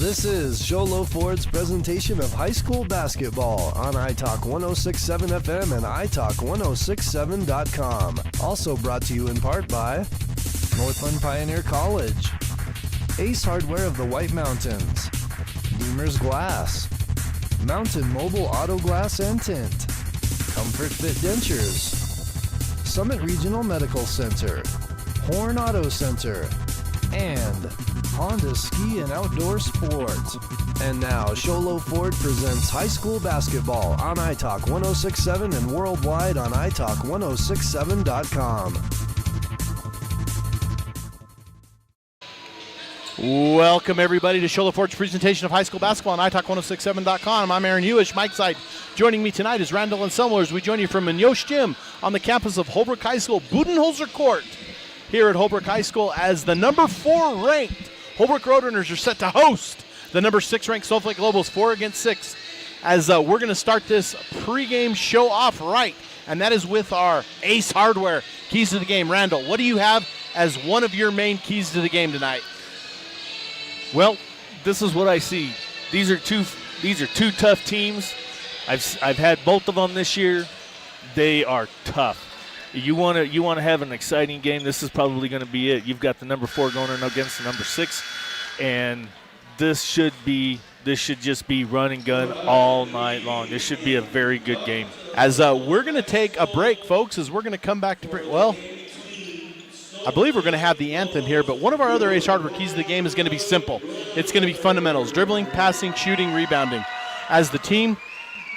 This is Sholo Ford's presentation of high school basketball on iTalk 106.7 FM and iTalk1067.com. Also brought to you in part by Northland Pioneer College, Ace Hardware of the White Mountains, Deemer's Glass, Mountain Mobile Auto Glass and Tint, Comfort Fit Dentures, Summit Regional Medical Center, Horn Auto Center, and Honda Ski and Outdoor Sport. And now, Sholo Ford presents high school basketball on iTalk 106.7 and worldwide on iTalk1067.com. Welcome, everybody, to Sholo Ford's presentation of high school basketball on iTalk1067.com. I'm Aaron Hewish. Mike Side. Joining me tonight is Randall Anselmo as we join you from Minyosh Gym on the campus of Holbrook High School, Budenholzer Court, here at Holbrook High School, as the number 4 ranked Holbrook Roadrunners are set to host the number 6 ranked SNOWFLAKE Lobos 4-6, as we're going to start this pregame show off right, and that is with our Ace Hardware keys to the game. Randall, what do you have as one of your main keys to the game tonight? Well, this is what I see. These are two tough teams. I've had both of them this year. They are tough. You want to have an exciting game, this is probably going to be it. You've got the number 4 going in against the number 6, and this should just be run and gun all night long. This should be a very good game. As we're going to take a break, folks, as we're going to come back to well, I believe we're going to have the anthem here, but one of our other Ace Hardware keys to the game is going to be simple. It's going to be fundamentals: dribbling, passing, shooting, rebounding. As the team,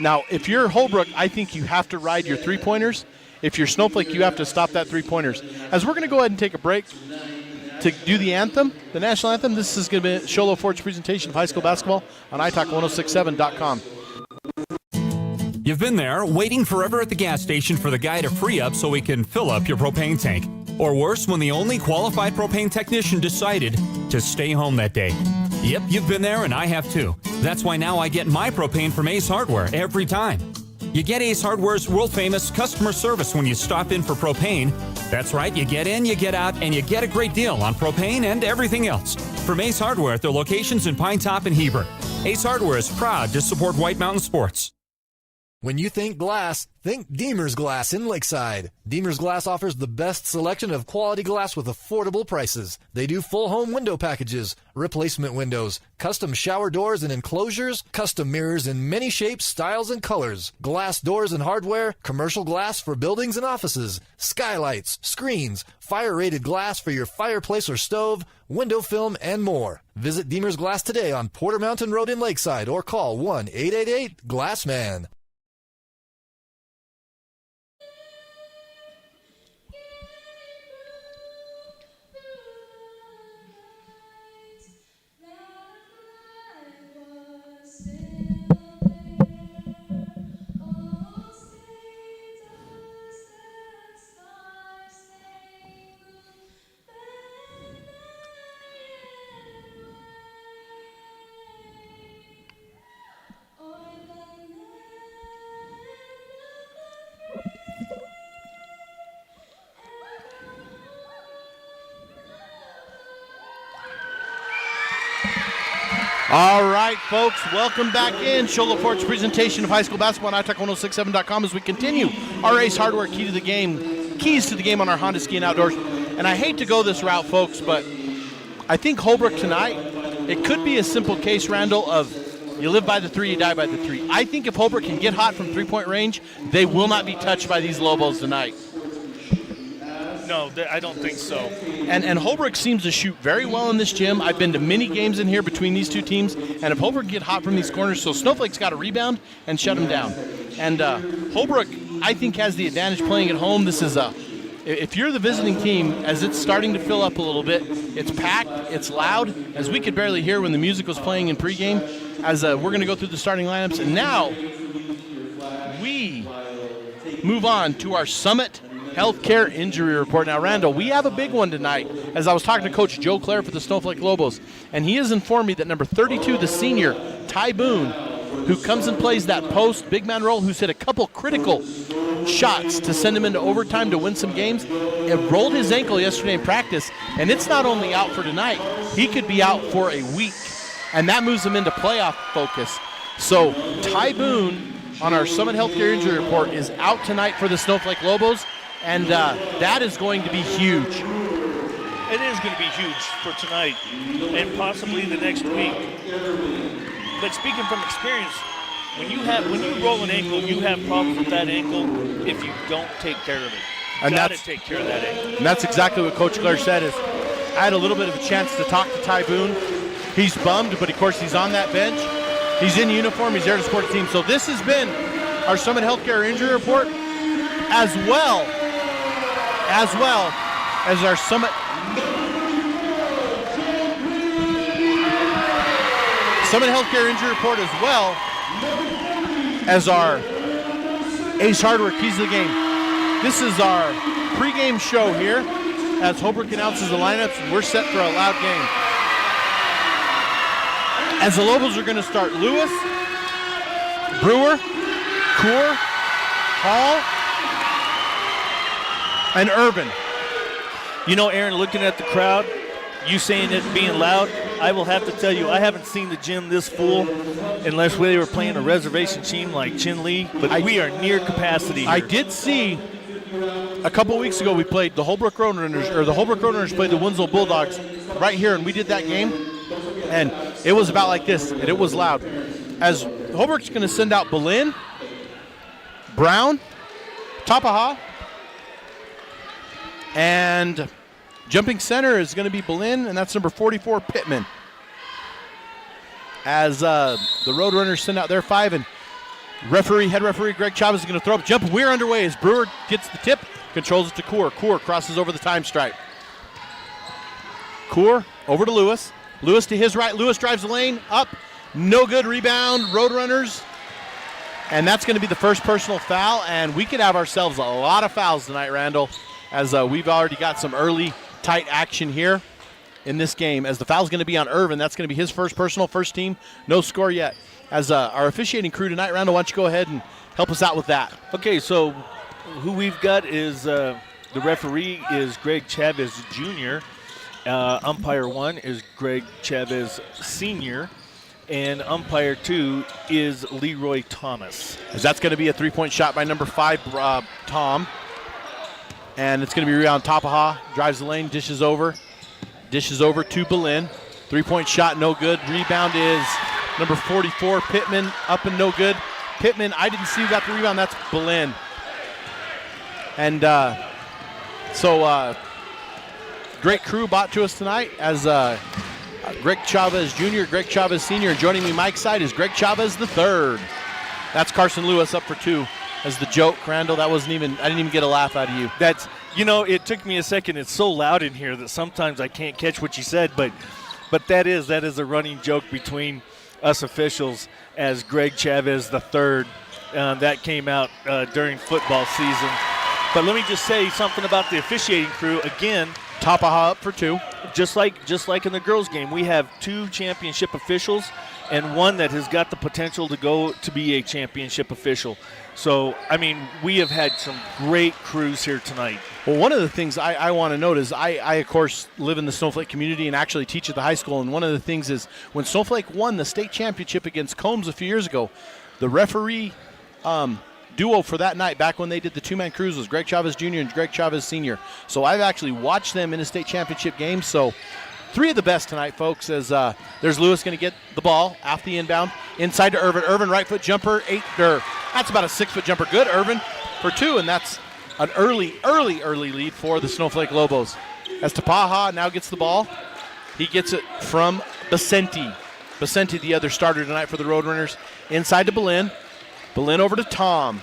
now, if you're Holbrook, I think you have to ride your three-pointers. If you're SNOWFLAKE, you have to stop that three-pointers. As we're going to go ahead and take a break to do the anthem, the national anthem, this is going to be Sholo Ford's presentation of high school basketball on iTalk1067.com. You've been there, waiting forever at the gas station for the guy to free up so he can fill up your propane tank. Or worse, when the only qualified propane technician decided to stay home that day. Yep, you've been there, and I have too. That's why now I get my propane from Ace Hardware every time. You get Ace Hardware's world-famous customer service when you stop in for propane. That's right, you get in, you get out, and you get a great deal on propane and everything else. From Ace Hardware at their locations in Pine Top and Heber. Ace Hardware is proud to support White Mountain Sports. When you think glass, think Deemer's Glass in Lakeside. Deemer's Glass offers the best selection of quality glass with affordable prices. They do full home window packages, replacement windows, custom shower doors and enclosures, custom mirrors in many shapes, styles, and colors, glass doors and hardware, commercial glass for buildings and offices, skylights, screens, fire-rated glass for your fireplace or stove, window film, and more. Visit Deemer's Glass today on Porter Mountain Road in Lakeside or call 1-888-GLASSMAN. All right, folks, welcome back in. Sholo Ford's presentation of high school basketball on iTalk1067.com as we continue our Ace Hardware keys to the game on our Honda Ski and Outdoors. And I hate to go this route, folks, but I think Holbrook tonight, it could be a simple case, Randall, of you live by the 3, you die by the 3. I think if Holbrook can get hot from three-point range, they will not be touched by these Lobos tonight. No, I don't think so. And Holbrook seems to shoot very well in this gym. I've been to many games in here between these two teams, and if Holbrook get hot from these corners, so SNOWFLAKE's got to rebound and shut them down. And Holbrook, I think, has the advantage playing at home. This is if you're the visiting team, as it's starting to fill up a little bit, it's packed, it's loud, as we could barely hear when the music was playing in pregame, as we're going to go through the starting lineups. And now we move on to our Summit Healthcare Injury Report. Now, Randall, we have a big one tonight, as I was talking to Coach Joe Clare for the SNOWFLAKE Lobos, and he has informed me that number 32, the senior, Ty Boone, who comes and plays that post big man role, who's hit a couple critical shots to send him into overtime to win some games, it rolled his ankle yesterday in practice, and it's not only out for tonight, he could be out for a week. and that moves them into playoff focus. So Ty Boone on our Summit Healthcare Injury Report is out tonight for the Snowflake Lobos, and that is going to be huge. It is going to be huge for tonight and possibly the next week. But speaking from experience, when you roll an ankle, you have problems with that ankle if you don't take care of it. And got to take care of that ankle. And that's exactly what Coach Claire said. Is I had a little bit of a chance to talk to Ty Boone. He's bummed, but of course he's on that bench. He's in uniform. He's there to support the team. So this has been our Summit Healthcare Injury Report, as well as our Summit Healthcare Injury Report, as well as our Ace Hardware Keys of the Game. This is our pregame show here as Holbrook announces the lineups, and we're set for a loud game. As the Lobos are going to start Lewis, Brewer, Kaur, Hall, and Irvin. You know, Aaron, looking at the crowd, you saying it being loud, I will have to tell you, I haven't seen the gym this full unless they were playing a reservation team like Chin Lee, but we are near capacity here. I did see a couple weeks ago we played the Holbrook Roadrunners, or the Holbrook Roadrunners played the Winslow Bulldogs right here, and we did that game, and it was about like this, and it was loud. As Holbrook's going to send out Boleyn, Brown, Tapaha, and jumping center is going to be Boleyn, and that's number 44, Pittman. As the Roadrunners send out their 5, and head referee Greg Chavez is going to throw up. Jump. We're underway as Brewer gets the tip, controls it to Kaur. Kaur crosses over the time stripe. Kaur over to Lewis. Lewis to his right. Lewis drives the lane. Up. No good. Rebound. Roadrunners. And that's going to be the first personal foul, and we could have ourselves a lot of fouls tonight, Randall, as we've already got some early tight action here in this game. As the foul's going to be on Irvin, that's going to be his first personal, first team. No score yet. As our officiating crew tonight, Randall, why don't you go ahead and help us out with that? Okay, so who we've got is the referee is Greg Chavez Jr. Umpire 1 is Greg Chavez Sr., and umpire 2 is Leroy Thomas. As that's going to be a three-point shot by number 5, Tom. And it's going to be rebound. Tapaha drives the lane, dishes over to Boleyn. Three-point shot, no good. Rebound is number 44, Pittman, up and no good. Pittman, I didn't see who got the rebound. That's Boleyn. And so great crew brought to us tonight as Greg Chavez Jr., Greg Chavez Sr., and joining me Mike's side is Greg Chavez III. That's Carson Lewis up for 2. As the joke, Randall, I didn't even get a laugh out of you. That's, it took me a second. It's so loud in here that sometimes I can't catch what you said, but that is a running joke between us officials as Greg Chavez III. That came out during football season. But let me just say something about the officiating crew. Again, Tapaha up for 2. Just like in the girls' game, we have 2 championship officials and one that has got the potential to go to be a championship official. So, we have had some great crews here tonight. Well, one of the things I want to note is I, of course, live in the Snowflake community and actually teach at the high school. And one of the things is when Snowflake won the state championship against Combs a few years ago, the referee duo for that night, back when they did the 2-man cruise, was Greg Chavez Jr. and Greg Chavez Sr. So I've actually watched them in a state championship game. So 3 of the best tonight, folks, as there's Lewis going to get the ball off the inbound. Inside to Irvin. Irvin, right foot jumper. That's about a 6-foot jumper. Good. Irvin for 2, and that's an early lead for the Snowflake Lobos. As Tapaha now gets the ball, he gets it from Basenti. Basenti, the other starter tonight for the Roadrunners. Inside to Boleyn. Boleyn over to Tom.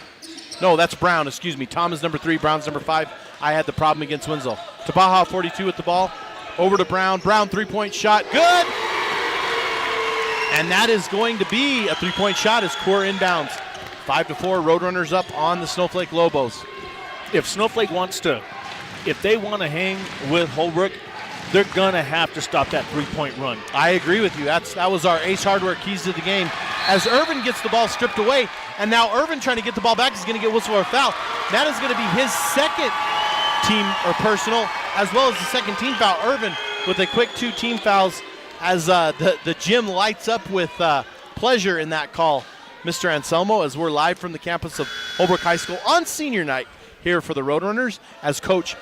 No, that's Brown. Excuse me. Tom is number 3. Brown's number 5. I had the problem against Winslow. Tapaha, 42 with the ball. Over to Brown. Brown, 3-point shot. Good! And that is going to be a 3-point shot as Kaur inbounds. 5-4, Roadrunners up on the Snowflake Lobos. If Snowflake if they want to hang with Holbrook, they're going to have to stop that 3-point run. I agree with you. That was our Ace Hardware keys to the game. As Irvin gets the ball stripped away, and now Irvin trying to get the ball back is going to get whistled for a foul. That is going to be his second team or personal, as well as the second team foul. Irvin with a quick 2 team fouls as the gym lights up with pleasure in that call, Mr. Anselmo, as we're live from the campus of Holbrook High School on senior night here for the Roadrunners, as Coach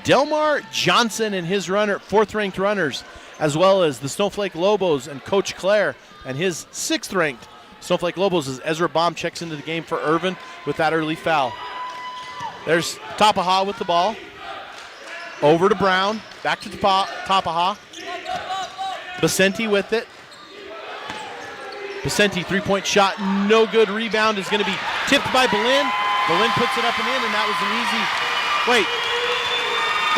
Delmar Johnson and his fourth-ranked runners, as well as the Snowflake Lobos and Coach Claire and his sixth-ranked Snowflake Lobos, as Ezra Baum checks into the game for Irvin with that early foul. There's Tapaha with the ball. Over to Brown. Back to Tapaha. Vicente with it. Vicente, three-point shot, no good. Rebound is going to be tipped by Belen. Belen puts it up and in, and that was an easy. Wait,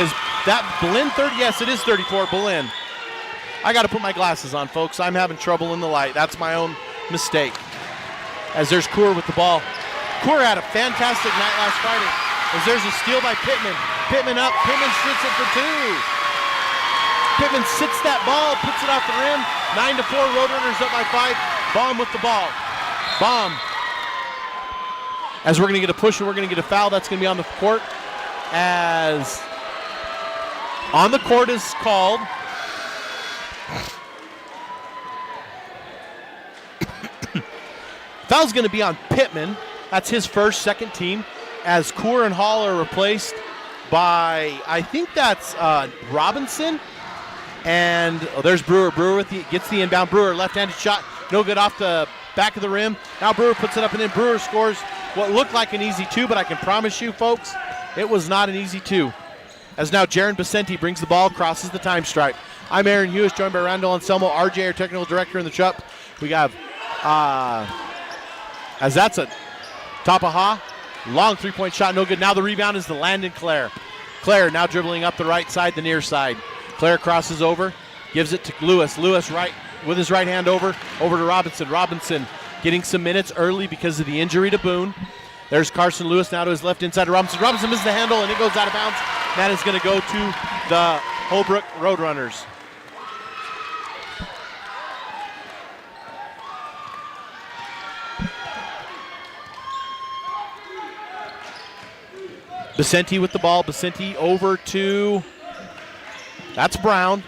is that Belen 30? Yes, it is 34, Belen. I got to put my glasses on, folks. I'm having trouble in the light. That's my own mistake. As there's Coor with the ball. Coor had a fantastic night last Friday. As there's a steal by Pittman. Pittman up. Pittman sits it for two. Pittman sits that ball, puts it off the rim. 9-4, Roadrunners up by 5. Baum with the ball. Baum. As we're going to get a push and we're going to get a foul, that's going to be on the court. As on the court is called. Foul's going to be on Pittman. That's his first, second team. As Coor and Hall are replaced by, I think that's Robinson. And there's Brewer. Brewer gets the inbound. Brewer, left-handed shot. No good off the back of the rim. Now Brewer puts it up and in. Brewer scores what looked like an easy two, but I can promise you, folks, it was not an easy two. As now Jaron Vicente brings the ball, crosses the time stripe. I'm Aaron Hughes, joined by Randall Anselmo, RJ, our technical director in the shop. We have, as that's a Tapaha, long three-point shot, no good. Now the rebound is to Landon Clare. Clare now dribbling up the right side, the near side. Clare crosses over, gives it to Lewis. Lewis right with his right hand over to Robinson. Robinson getting some minutes early because of the injury to Boone. There's Carson Lewis now to his left inside to Robinson. Robinson misses the handle and it goes out of bounds. That is going to go to the Holbrook Roadrunners. Vicente with the ball. Vicente over to, that's Brown.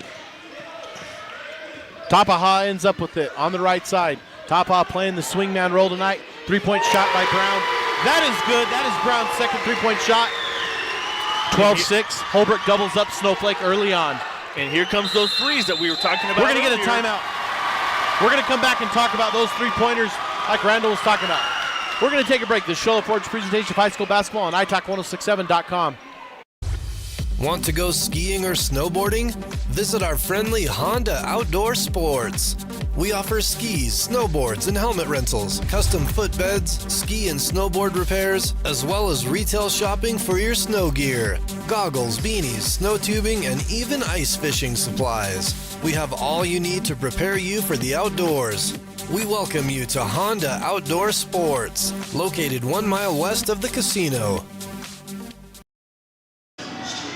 Tapaha ends up with it on the right side. Tapaha playing the swingman role tonight. Three-point shot by Brown. That is good. That is Brown's second three-point shot. 12-6. Holbrook doubles up Snowflake early on. And here comes those threes that we were talking about. We're going to get a timeout. We're going to come back and talk about those three-pointers like Randall was talking about. We're going to take a break. This is Shola Ford's presentation of high school basketball on italk1067.com. Want to go skiing or snowboarding? Visit our friendly Honda Outdoor Sports. We offer skis, snowboards, and helmet rentals, custom footbeds, ski and snowboard repairs, as well as retail shopping for your snow gear, goggles, beanies, snow tubing, and even ice fishing supplies. We have all you need to prepare you for the outdoors. We welcome you to Honda Outdoor Sports, located 1 mile west of the casino.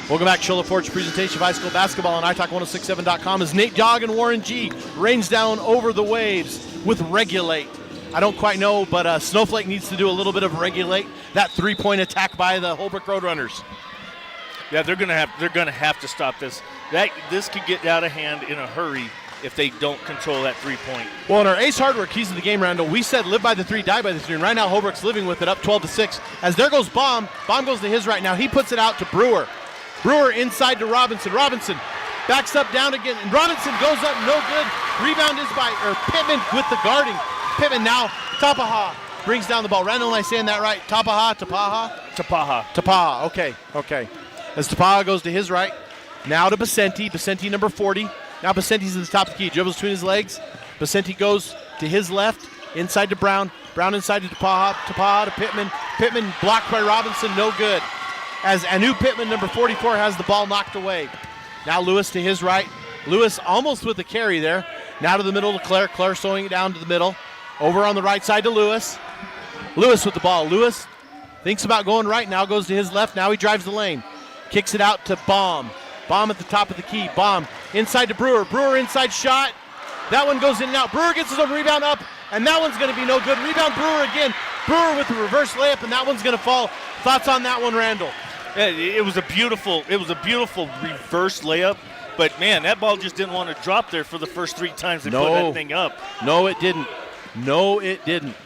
Welcome back, Shola Ford's presentation of high school basketball on italk1067.com as Nate Dogg and Warren G rains down over the waves with Regulate. I don't quite know, but Snowflake needs to do a little bit of Regulate. That three-point attack by the Holbrook Roadrunners. Yeah, they're gonna have to stop this. This could get out of hand in a hurry if they don't control that three-point. Well, in our Ace Hardware Keys of the Game, Randall, we said live by the three, die by the three, and right now Holbrook's living with it, up 12-6. As there goes Baum. Baum goes to his right now. He puts it out to Brewer. Brewer inside to Robinson. Robinson backs up, down again, and Robinson goes up, no good. Rebound is by Pittman with the guarding. Pittman now, Tapaha brings down the ball. Randall, am I saying that right? Tapaha. Okay. As Tapaha goes to his right, now to Vicente. Vicente number 40. Now Vicente's at the top of the key, dribbles between his legs. Vicente goes to his left, inside to Brown. Brown inside to Tapaha. Tapaha to Pittman. Pittman blocked by Robinson, no good. As Anu Pittman, number 44, has the ball knocked away. Now Lewis to his right. Lewis almost with the carry there. Now to the middle to Clare. Clare throwing it down to the middle. Over on the right side to Lewis. Lewis with the ball. Lewis thinks about going right. Now goes to his left. Now he drives the lane. Kicks it out to Baum. Baum at the top of the key. Baum inside to Brewer. Brewer inside shot. That one goes in and out. Brewer gets his own rebound up, and that one's going to be no good. Rebound Brewer again. Brewer with the reverse layup, and that one's going to fall. Thoughts on that one, Randall? Yeah, it was a beautiful reverse layup. But, man, that ball just didn't want to drop there for the first 3 times they put that thing up. No, it didn't. No, it didn't.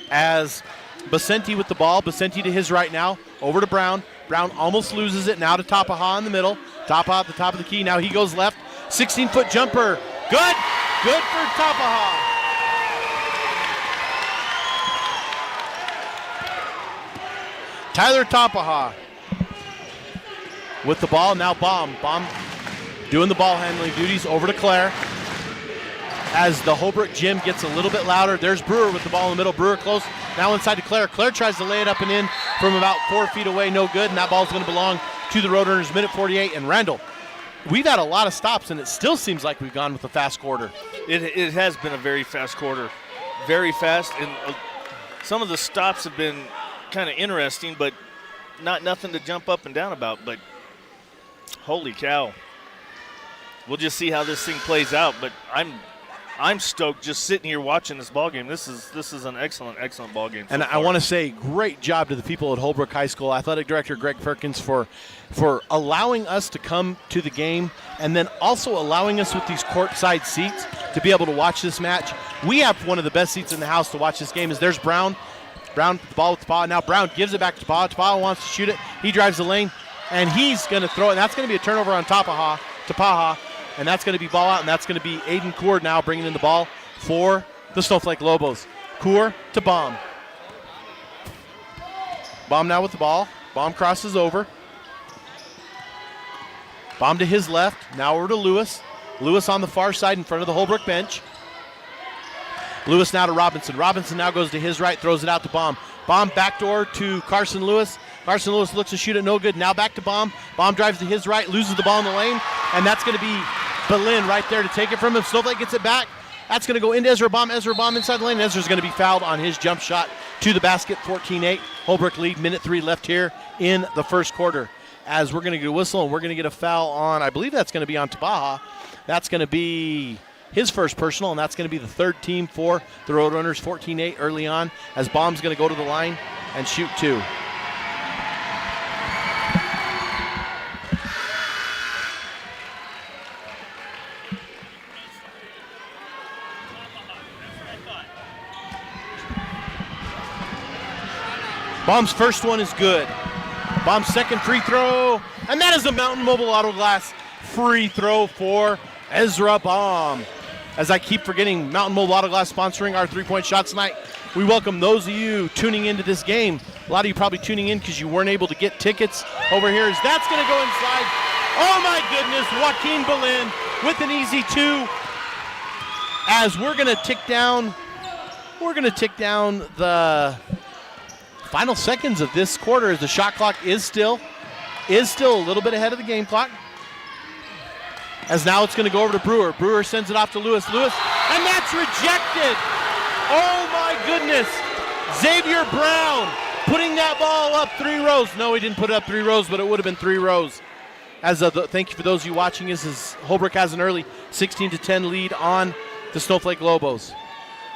As Basenti with the ball, Basenti to his right now, over to Brown. Brown almost loses it, now to Tapaha in the middle. Tapaha at the top of the key, now he goes left. 16-foot jumper, good. Good for Tapaha. Tyler Tapaha with the ball, now Baum. Baum doing the ball handling duties, over to Claire. As the Holbrook gym gets a little bit louder, there's Brewer with the ball in the middle. Brewer close, now inside to Claire. Claire tries to lay it up and in from about 4 feet away, no good, and that ball's going to belong to the Roadrunners, minute 48. And Randall, we've had a lot of stops, and it still seems like we've gone with a fast quarter. It has been a very fast quarter. Very fast, and some of the stops have been kind of interesting, but nothing to jump up and down about. But holy cow. We'll just see how this thing plays out, but I'm stoked just sitting here watching this ball game. This is an excellent ball game. And I want to say great job to the people at Holbrook High School, Athletic Director Greg Perkins for allowing us to come to the game, and then also allowing us with these courtside seats to be able to watch this match. We have one of the best seats in the house to watch this game. As there's Brown. Brown the ball with Tapaha. Now Brown gives it back to Tapaha. Tapaha wants to shoot it. He drives the lane, and he's going to throw it. And that's going to be a turnover on Tapaha. And that's going to be ball out, and that's going to be Aiden Coor now bringing in the ball for the Snowflake Lobos. Coor to Baum. Baum now with the ball. Baum crosses over. Baum to his left. Now over to Lewis. Lewis on the far side in front of the Holbrook bench. Lewis now to Robinson. Robinson now goes to his right, throws it out to Baum. Baum backdoor to Carson Lewis. Carson Lewis looks to shoot it, no good. Now back to Baum. Baum drives to his right, loses the ball in the lane, and that's going to be Berlin right there to take it from him. Snowflake gets it back. That's going to go into Ezra Baum. Ezra Baum inside the lane. Ezra's going to be fouled on his jump shot to the basket, 14-8. Holbrook lead, minute 3 left here in the first quarter. As we're going to get a whistle, and we're going to get a foul on, I believe that's going to be on Tapaha. That's going to be his first personal, and that's going to be the third team for the Roadrunners, 14-8 early on, as Baum's going to go to the line and shoot 2. Baum's first one is good. Baum's second free throw, and that is a Mountain Mobile Auto Glass free throw for Ezra Baum. As I keep forgetting, Mountain Mobile Auto Glass sponsoring our three-point shots tonight. We welcome those of you tuning into this game. A lot of you probably tuning in because you weren't able to get tickets over here. As that's going to go inside. Oh my goodness, Joaquin Berlin with an easy 2. As we're going to tick down the final seconds of this quarter, as the shot clock is still a little bit ahead of the game clock. As now it's going to go over to Brewer. Brewer sends it off to Lewis. Lewis, and that's rejected. Oh my goodness. Xavier Brown putting that ball up 3 rows. No, he didn't put it up 3 rows, but it would have been 3 rows. As thank you for those of you watching, as Holbrook has an early 16-10 lead on the Snowflake Lobos.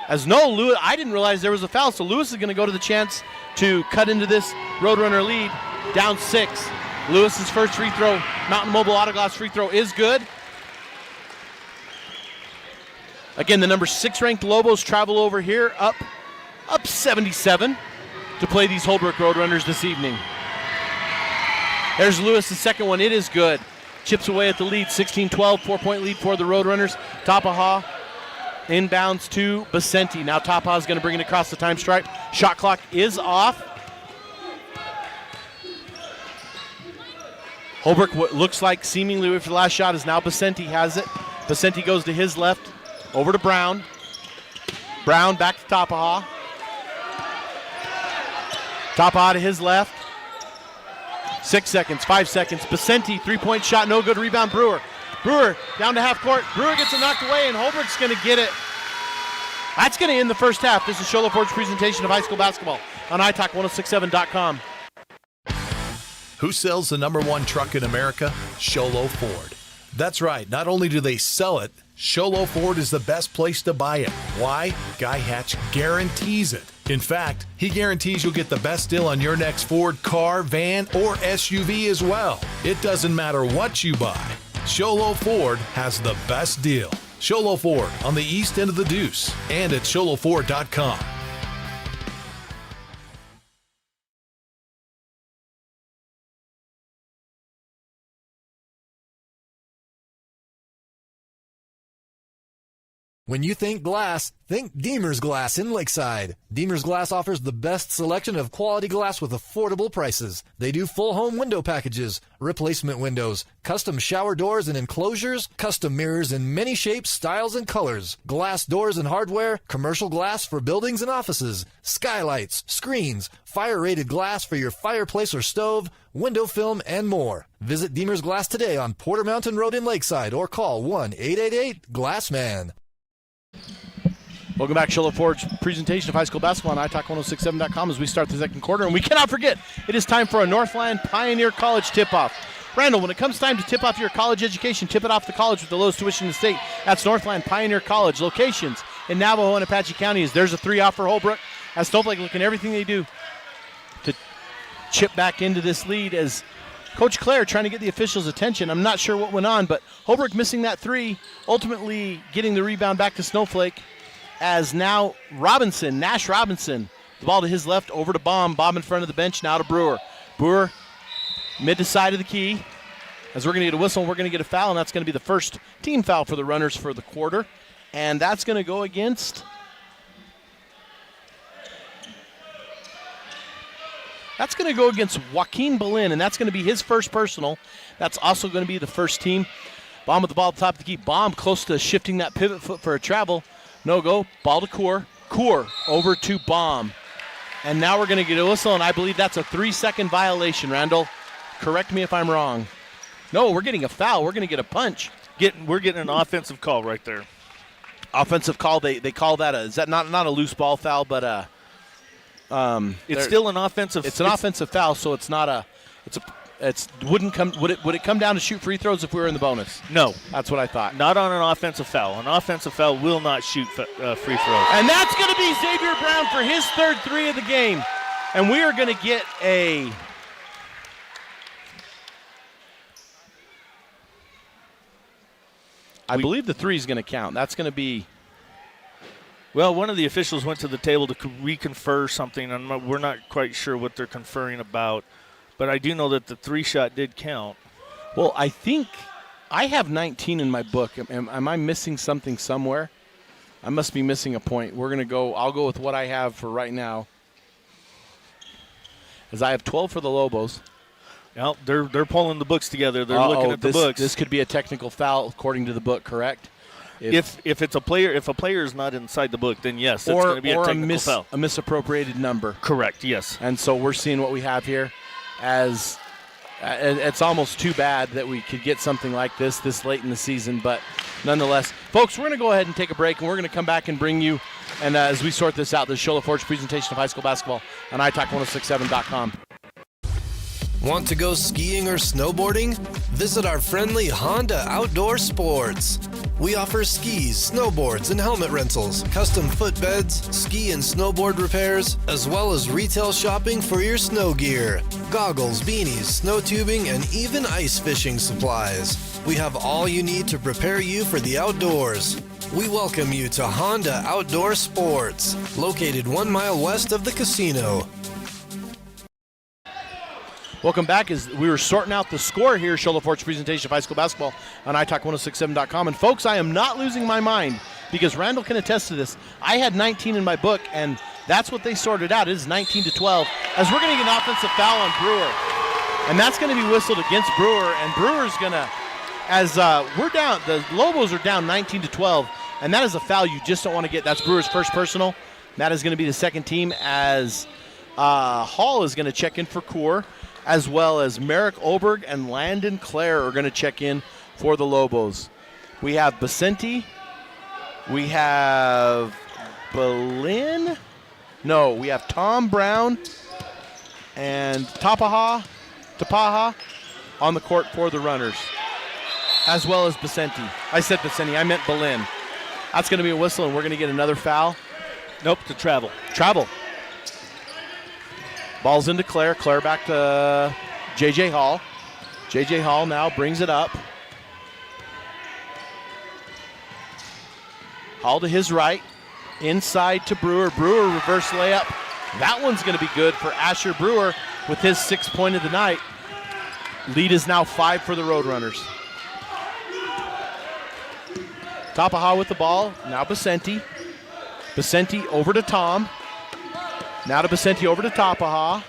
As Lewis, I didn't realize there was a foul, so Lewis is going to go to the chance to cut into this Roadrunner lead, down 6. Lewis's first free throw, Mountain Mobile Auto Glass free throw, is good. Again, the number 6 ranked Lobos travel over here up 77 to play these Holbrook Roadrunners this evening. There's Lewis's second one. It is good. Chips away at the lead, 16-12, 4-point lead for the Roadrunners. Tapaha inbounds to Basenti. Now Tapaha is going to bring it across the time stripe. Shot clock is off. Holbrook, what looks like seemingly with the last shot, is now Basenti has it. Basenti goes to his left. Over to Brown. Brown back to Tapaha. Tapaha to his left. 6 seconds, 5 seconds. Basenti, 3-point shot, no good. Rebound, Brewer. Brewer down to half court. Brewer gets it knocked away, and Holbrook's going to get it. That's going to end the first half. This is Shola Ford's presentation of high school basketball on iTalk1067.com. Who sells the #1 truck in America? Sholo Ford. That's right. Not only do they sell it, Sholo Ford is the best place to buy it. Why? Guy Hatch guarantees it. In fact, he guarantees you'll get the best deal on your next Ford car, van, or SUV as well. It doesn't matter what you buy. Sholo Ford has the best deal. Sholo Ford on the east end of the Deuce and at sholoford.com. When you think glass, think Deemer's Glass in Lakeside. Deemer's Glass offers the best selection of quality glass with affordable prices. They do full home window packages, replacement windows, custom shower doors and enclosures, custom mirrors in many shapes, styles, and colors, glass doors and hardware, commercial glass for buildings and offices, skylights, screens, fire-rated glass for your fireplace or stove, window film, and more. Visit Deemer's Glass today on Porter Mountain Road in Lakeside or call 1-888-GLASSMAN. Welcome back, Sholo Ford's presentation of high school basketball on iTalk1067.com as we start the second quarter. And we cannot forget, it is time for a Northland Pioneer College tip-off. Randall, when it comes time to tip off your college education, tip it off the college with the lowest tuition in the state. That's Northland Pioneer College. Locations in Navajo and Apache counties. There's a 3-off for Holbrook. As Snowflake looking everything they do to chip back into this lead as Coach Clare trying to get the officials' attention. I'm not sure what went on, but Holbrook missing that 3, ultimately getting the rebound back to Snowflake as now Nash Robinson, the ball to his left, over to Baum in front of the bench, now to Brewer. Brewer, mid to side of the key. As we're going to get a whistle, we're going to get a foul, and that's going to be the first team foul for the runners for the quarter. And that's going to go against... That's going to go against Joaquin Belin, and that's going to be his first personal. That's also going to be the first team. Baum with the ball at the top of the key. Baum close to shifting that pivot foot for a travel. No go. Ball to Kaur. Kaur over to Baum. And now we're going to get a whistle, and I believe that's a 3-second violation, Randall. Correct me if I'm wrong. No, we're getting a foul. We're going to get a punch. We're getting an offensive call right there. Offensive call. They call that is that not a loose ball foul, but it's still an offensive. It's an offensive foul, so it's not a. Would it come down to shoot free throws if we were in the bonus? No, that's what I thought. Not on an offensive foul. An offensive foul will not shoot free throws. And that's going to be Xavier Brown for his third 3 of the game, and we are going to get a. I believe the 3 is going to count. That's going to be. Well, one of the officials went to the table to reconfer something, and we're not quite sure what they're conferring about. But I do know that the 3-shot did count. Well, I think I have 19 in my book. Am I missing something somewhere? I must be missing a point. We're going to go. I'll go with what I have for right now. As I have 12 for the Lobos. Well, they're pulling the books together. They're looking at the books. This could be a technical foul according to the book, correct? If a player is not inside the book, then yes, it's going to be a technical foul. A misappropriated number. Correct, yes. And so we're seeing what we have here as it's almost too bad that we could get something like this late in the season, but nonetheless. Folks, we're going to go ahead and take a break, and we're going to come back and bring you, and as we sort this out, the Sholo Ford's presentation of high school basketball on iTalk1067.com. Want to go skiing or snowboarding? Visit our friendly Honda Outdoor Sports. We offer skis, snowboards, and helmet rentals, custom footbeds, ski and snowboard repairs, as well as retail shopping for your snow gear, goggles, beanies, snow tubing, and even ice fishing supplies. We have all you need to prepare you for the outdoors. We welcome you to Honda Outdoor Sports, located 1 mile west of the casino. Welcome back as we were sorting out the score here, Sholo Ford's presentation of high school basketball on iTalk1067.com. And folks, I am not losing my mind because Randall can attest to this. I had 19 in my book, and that's what they sorted out. It is 19-12 as we're going to get an offensive foul on Brewer. And that's going to be whistled against Brewer, and Brewer's going to, as we're down, the Lobos are down 19-12, and that is a foul you just don't want to get. That's Brewer's first personal. That is going to be the second team as Hall is going to check in for Kaur, as well as Merrick Olberg and Landon Clare are going to check in for the Lobos. We have Basenti. We have Belin. No, we have Tom Brown and Tapaha on the court for the runners, as well as Basenti. I said Basenti. I meant Belin. That's going to be a whistle, and we're going to get another foul. Nope, to travel. Travel. Ball's into Clare. Clare back to J.J. Hall. J.J. Hall now brings it up. Hall to his right. Inside to Brewer. Brewer reverse layup. That one's going to be good for Asher Brewer with his 6th point of the night. Lead is now 5 for the Roadrunners. Tapaha with the ball. Now Basenti. Basenti over to Tom. Now to Basenti over to Tapaha.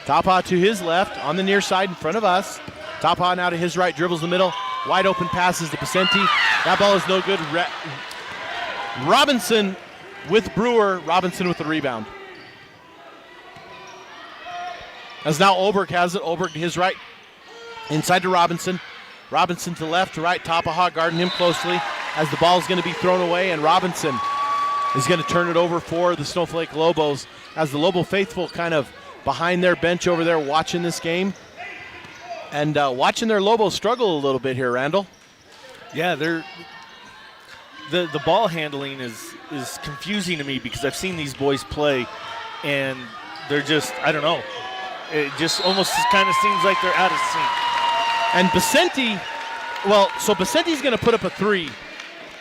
Tapaha to his left on the near side in front of us. Tapaha now to his right, dribbles the middle. Wide open passes to Basenti. That ball is no good. Robinson with Brewer. Robinson with the rebound. As now Olberg has it. Olberg to his right. Inside to Robinson. Robinson to left, to right. Tapaha guarding him closely as the ball is going to be thrown away, and Robinson is going to turn it over for the Snowflake Lobos as the Lobo faithful kind of behind their bench over there watching this game and watching their Lobos struggle a little bit here, Randall. Yeah, the ball handling is confusing to me because I've seen these boys play, and they're just, I don't know. It just almost kind of seems like they're out of sync. And Basenti, so Basenti's going to put up a 3.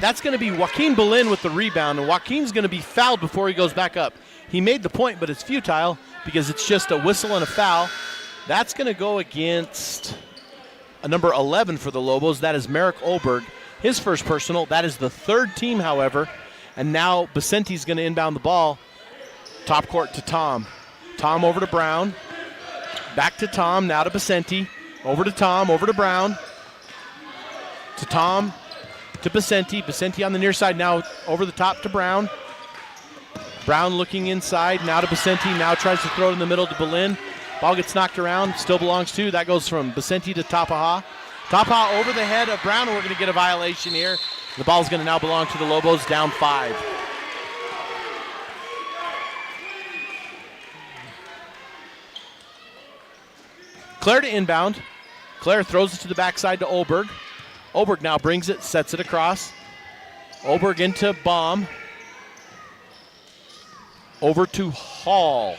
That's going to be Joaquin Belin with the rebound, and Joaquin's going to be fouled before he goes back up. He made the point, but it's futile because it's just a whistle and a foul. That's going to go against a number 11 for the Lobos. That is Merrick Olberg, his first personal. That is the 3rd team, however. And now Basenti's going to inbound the ball. Top court to Tom. Tom over to Brown. Back to Tom, now to Basenti. Over to Tom, over to Brown. To Tom, to Basenti. Basenti on the near side, now over the top to Brown. Brown looking inside, now to Basenti. Now tries to throw it in the middle to Belin. Ball gets knocked around, still belongs to. That goes from Basenti to Tapaha. Tapaha over the head of Brown, and we're going to get a violation here. The ball's going to now belong to the Lobos, down 5. Claire to inbound. Claire throws it to the backside to Olberg. Olberg now brings it, sets it across. Olberg into Baum. Over to Hall.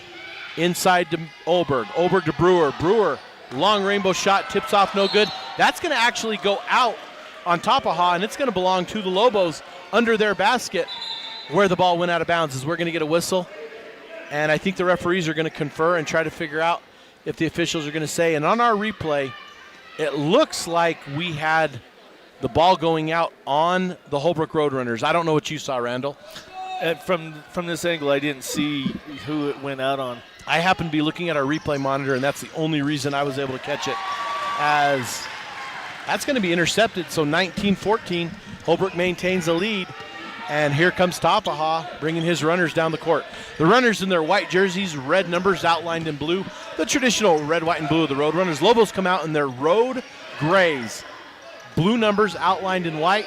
Inside to Olberg. Olberg to Brewer. Brewer, long rainbow shot, tips off, no good. That's going to actually go out on Tapaha, and it's going to belong to the Lobos under their basket where the ball went out of bounds. As we're going to get a whistle, and I think the referees are going to confer and try to figure out if the officials are going to say. And on our replay, it looks like we had the ball going out on the Holbrook Roadrunners. I don't know what you saw, Randall. From this angle, I didn't see who it went out on. I happen to be looking at our replay monitor, and that's the only reason I was able to catch it, as that's going to be intercepted. So 19-14, Holbrook maintains the lead. And here comes Tapaha bringing his runners down the court. The runners in their white jerseys, red numbers outlined in blue. The traditional red, white, and blue of the Roadrunners. Lobos come out in their road grays. Blue numbers outlined in white,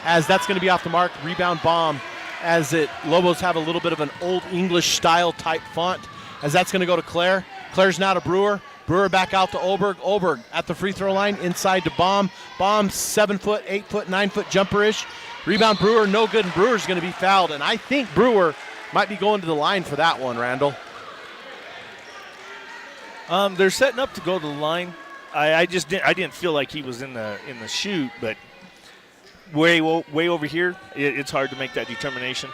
as that's going to be off the mark. Rebound Bomb, as Lobos have a little bit of an old English style type font, as that's going to go to Claire. Claire's now to Brewer. Brewer back out to Olberg. Olberg at the free throw line, inside to Baum. Baum 7-foot, 8-foot, 9-foot jumper-ish. Rebound Brewer, no good, and Brewer's going to be fouled. And I think Brewer might be going to the line for that one, Randall. They're setting up to go to the line. I didn't feel like he was in the shoot, but way over here, it's hard to make that determination.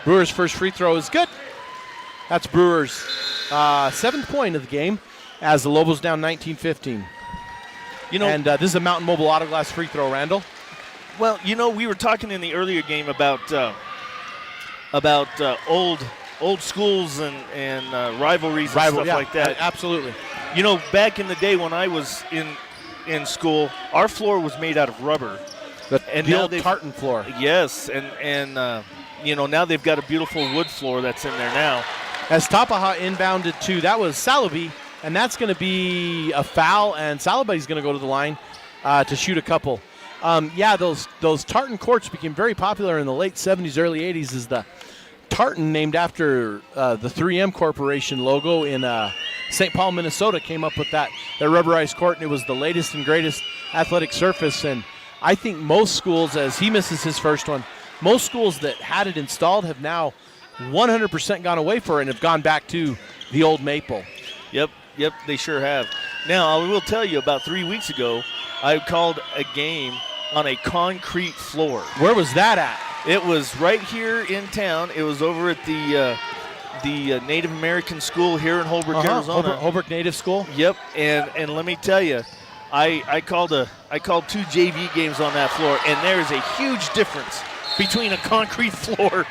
Brewer's first free throw is good. That's Brewer's 7th point of the game, as the Lobos down 19-15. And this is a Mountain Mobile Auto Glass free throw, Randall. Well, we were talking in the earlier game about old schools and rivalries and stuff like that. Absolutely. Back in the day when I was in school, our floor was made out of rubber. The old tartan floor. Yes, and now they've got a beautiful wood floor that's in there now. As Tapaha inbounded to, that was Salaby, and that's going to be a foul, and Salaby's going to go to the line to shoot a couple. Those tartan courts became very popular in the late 70s, early 80s, as the tartan, named after the 3M Corporation logo in St. Paul, Minnesota, came up with that rubberized court, and it was the latest and greatest athletic surface. And I think most schools, as he misses his first one, most schools that had it installed have now 100% gone away for it and have gone back to the old maple. Yep, they sure have. Now, I will tell you, about 3 weeks ago, I called a game on a concrete floor. Where was that at? It was right here in town. It was over at the Native American school here in Holbrook, Arizona. Holbrook Native School. Yep, and let me tell you, I called 2 JV games on that floor, and there is a huge difference between a concrete floor.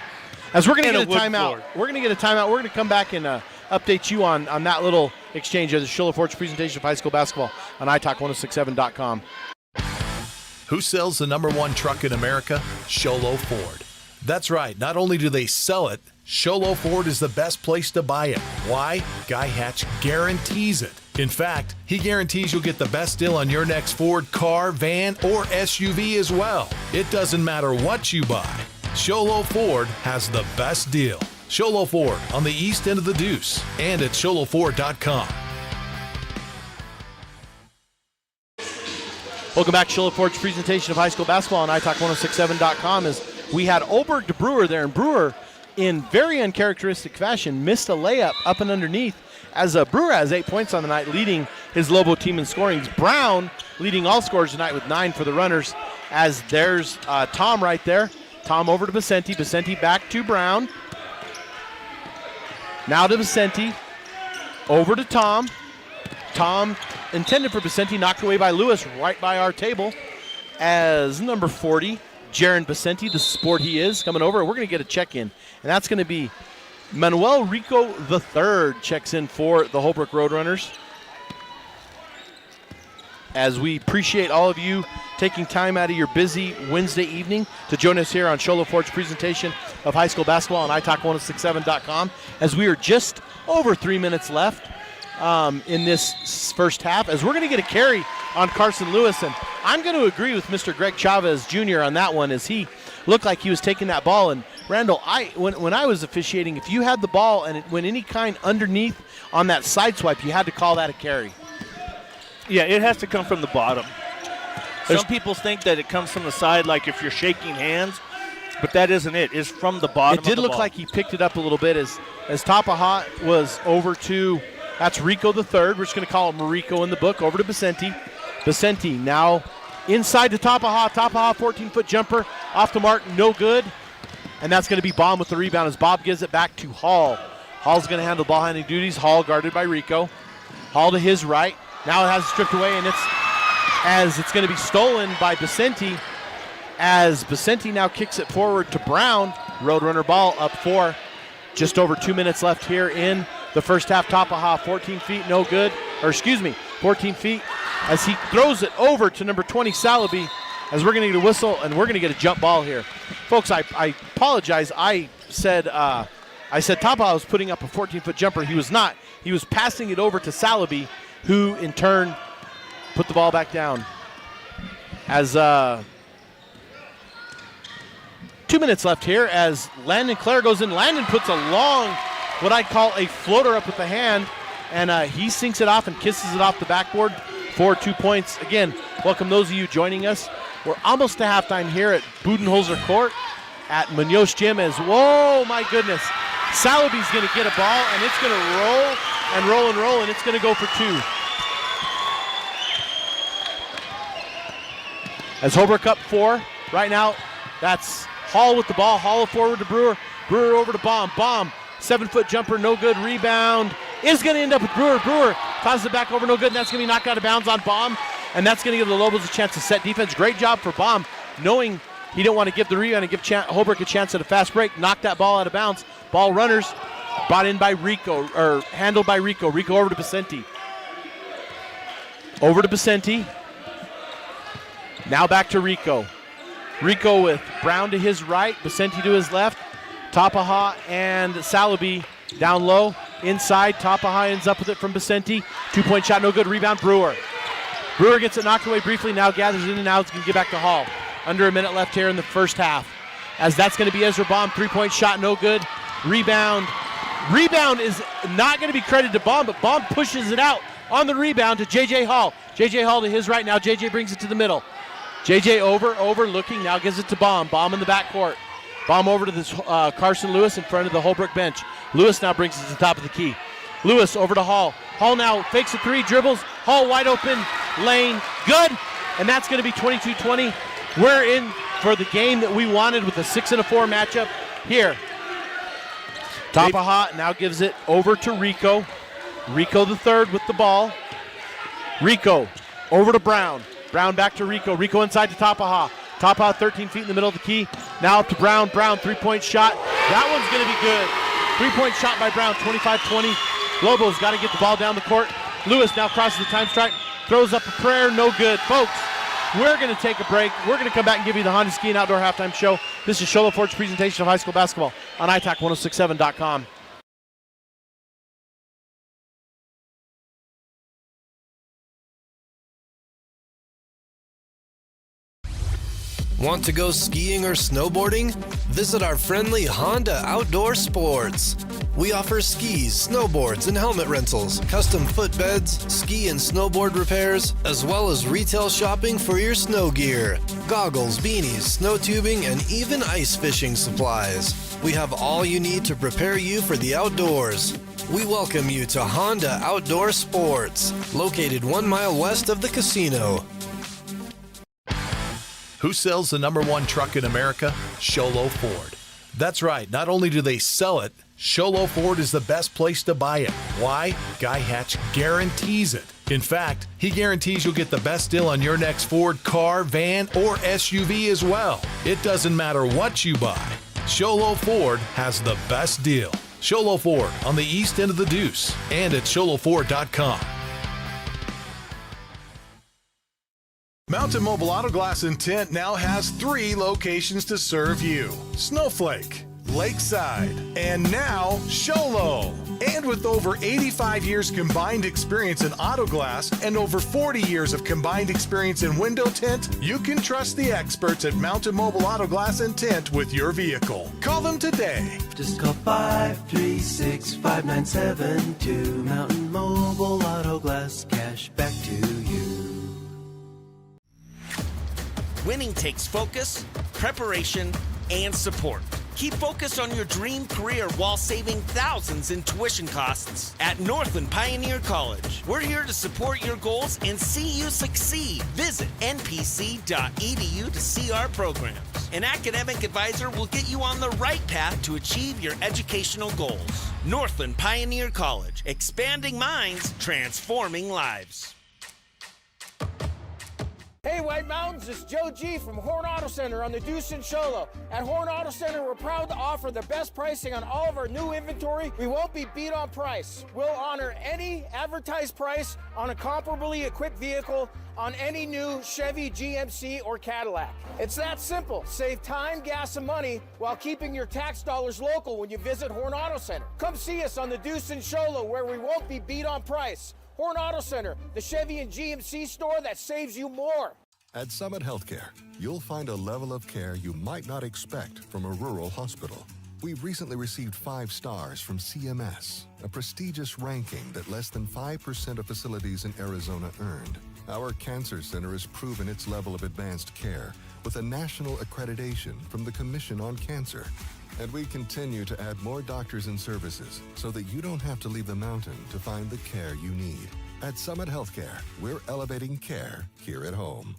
As we're going to get a wood timeout, floor. we're going to get a timeout. We're going to come back and update you on that little exchange of the Show Forge presentation of high school basketball on italk1067.com. Who sells the #1 truck in America? Sholo Ford. That's right. Not only do they sell it, Sholo Ford is the best place to buy it. Why? Guy Hatch guarantees it. In fact, he guarantees you'll get the best deal on your next Ford car, van, or SUV as well. It doesn't matter what you buy. Sholo Ford has the best deal. Sholo Ford on the east end of the Deuce and at sholoford.com. Welcome back to Show Forge presentation of high school basketball on italk1067.com. As we had Holbrook to Brewer there, and Brewer, in very uncharacteristic fashion, missed a layup up and underneath. As Brewer has 8 points on the night, leading his Lobo team in scoring. Brown leading all scorers tonight with 9 for the Runners. As there's Tom right there. Tom over to Vicente. Vicente back to Brown. Now to Vicente. Over to Tom. Tom intended for Vicente, knocked away by Lewis right by our table. As number 40, Jaron Vicente, the sport he is, coming over. We're going to get a check-in, and that's going to be Manuel Rico III checks in for the Holbrook Roadrunners. As we appreciate all of you taking time out of your busy Wednesday evening to join us here on Show Forge presentation of high school basketball on italk1067.com. As we are just over 3 minutes left in this first half, as we're going to get a carry on Carson Lewis. And I'm going to agree with Mr. Greg Chavez Jr. on that one, as he looked like he was taking that ball. And Randall, when I was officiating, if you had the ball and it went any kind underneath on that side swipe, you had to call that a carry. Yeah, it has to come from the bottom. Some people think that it comes from the side, like if you're shaking hands, but that isn't it. It's from the bottom. It did look like he picked it up a little bit as Tapahat was over to, that's Rico the third. We're just going to call him Rico in the book. Over to Vicente. Vicente now inside to Tapahat. Tapahat 14-foot jumper off the mark, no good. And that's going to be Baum with the rebound as Bob gives it back to Hall. Hall's going to handle ball handling duties. Hall guarded by Rico. Hall to his right. Now it has it stripped away, and it's going to be stolen by Vicente, as Vicente now kicks it forward to Brown. Roadrunner ball up 4. Just over 2 minutes left here in the first half. Tapaha 14 feet, no good. 14 feet as he throws it over to number 20, Salaby, as we're going to get a whistle and we're going to get a jump ball here. Folks, I apologize. I said Tapaha was putting up a 14-foot jumper. He was not. He was passing it over to Salaby, who in turn put the ball back down. As 2 minutes left here as Landon Clare goes in. Landon puts a long, what I'd call a floater up with the hand, and he sinks it off and kisses it off the backboard for 2 points. Again, welcome those of you joining us. We're almost to halftime here at Budenholzer Court at Munoz Gym as, whoa, my goodness. Salaby's going to get a ball, and it's going to roll and roll and roll, and it's going to go for 2. As Holbrook up 4 right now, that's Hall with the ball. Hall forward to Brewer. Brewer over to Baum. Baum, 7-foot jumper, no good. Rebound is going to end up with Brewer. Brewer tosses it back over, no good, and that's going to be knocked out of bounds on Baum, and that's going to give the Lobos a chance to set defense. Great job for Baum, knowing he didn't want to give the rebound and give Holbrook a chance at a fast break. Knocked that ball out of bounds. Ball runners brought in by Rico, or handled by Rico. Rico over to Vicente. Over to Vicente. Now back to Rico. Rico with Brown to his right, Vicente to his left. Tapaha and Salaby down low. Inside, Tapaha ends up with it from Vicente. 2-point shot, no good. Rebound, Brewer. Brewer gets it knocked away briefly, now gathers in and out. It's going to get back to Hall. Under a minute left here in the first half. As that's going to be Ezra Baum. 3-point shot, no good. Rebound. Rebound is not going to be credited to Baum, but Baum pushes it out on the rebound to J.J. Hall. J.J. Hall to his right. Now J.J. brings it to the middle. J.J. over, looking. Now gives it to Baum. Baum in the backcourt. Baum over to this Carson Lewis in front of the Holbrook bench. Lewis now brings it to the top of the key. Lewis over to Hall. Hall now fakes a 3, dribbles. Hall wide open, lane, good. And that's going to be 22-20 We're in for the game that we wanted with a 6 and a 4 matchup here. Tapaha now gives it over to Rico. Rico the third with the ball. Rico over to Brown. Brown back to Rico. Rico inside to Tapaha. Tapaha 13 feet in the middle of the key. Now up to Brown. Brown, three-point shot. That one's going to be good. Three-point shot by Brown, 25-20. Lobo's got to get the ball down the court. Lewis now crosses the time stripe. Throws up a prayer, no good. Folks, we're going to take a break. We're going to come back and give you the Honda Ski and Outdoor Halftime Show. This is Sholo Ford's presentation of high school basketball on iTac1067.com. Want to go skiing or snowboarding? Visit our friendly Honda Outdoor Sports. We offer skis, snowboards, and helmet rentals, custom footbeds, ski and snowboard repairs, as well as retail shopping for your snow gear, goggles, beanies, snow tubing, and even ice fishing supplies. We have all you need to prepare you for the outdoors. We welcome you to Honda Outdoor Sports, located 1 mile west of the casino. Who sells the #1 truck in America? Sholo Ford. That's right, not only do they sell it, Sholo Ford is the best place to buy it. Why? Guy Hatch guarantees it. In fact, he guarantees you'll get the best deal on your next Ford car, van, or SUV as well. It doesn't matter what you buy. Sholo Ford has the best deal. Sholo Ford on the east end of the Deuce and at sholoford.com. Mountain Mobile Auto Glass and Tint now has 3 locations to serve you. Snowflake, Lakeside, and now Sholo. And with over 85 years combined experience in auto glass and over 40 years of combined experience in window tint, you can trust the experts at Mountain Mobile Auto Glass and Tint with your vehicle. Call them today. Just call 536-5972. Mountain Mobile Auto Glass, cash back to you. Winning takes focus, preparation, and support. Keep focused on your dream career while saving thousands in tuition costs at Northland Pioneer College. We're here to support your goals and see you succeed. Visit npc.edu to see our programs. An academic advisor will get you on the right path to achieve your educational goals. Northland Pioneer College, expanding minds, transforming lives. Hey White Mountains, it's Joe G from Horn Auto Center on the Deuce and Sholo. At Horn Auto Center, we're proud to offer the best pricing on all of our new inventory. We won't be beat on price. We'll honor any advertised price on a comparably equipped vehicle on any new Chevy, GMC, or Cadillac. It's that simple. Save time, gas, and money while keeping your tax dollars local when you visit Horn Auto Center. Come see us on the Deuce and Sholo where we won't be beat on price. Horn Auto Center, the Chevy and GMC store that saves you more. At Summit Healthcare, you'll find a level of care you might not expect from a rural hospital. We've recently received 5 stars from CMS, a prestigious ranking that less than 5% of facilities in Arizona earned. Our cancer center has proven its level of advanced care with a national accreditation from the Commission on Cancer. And we continue to add more doctors and services so that you don't have to leave the mountain to find the care you need. At Summit Healthcare, we're elevating care here at home.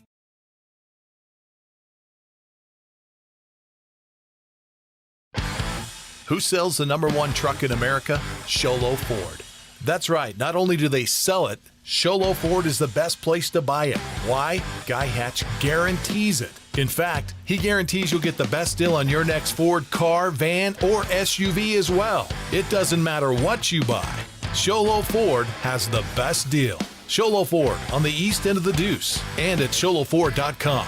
Who sells the #1 truck in America? Sholo Ford. That's right, not only do they sell it, Sholo Ford is the best place to buy it. Why? Guy Hatch guarantees it. In fact, he guarantees you'll get the best deal on your next Ford car, van, or SUV as well. It doesn't matter what you buy. Sholo Ford has the best deal. Sholo Ford on the east end of the Deuce and at sholoford.com.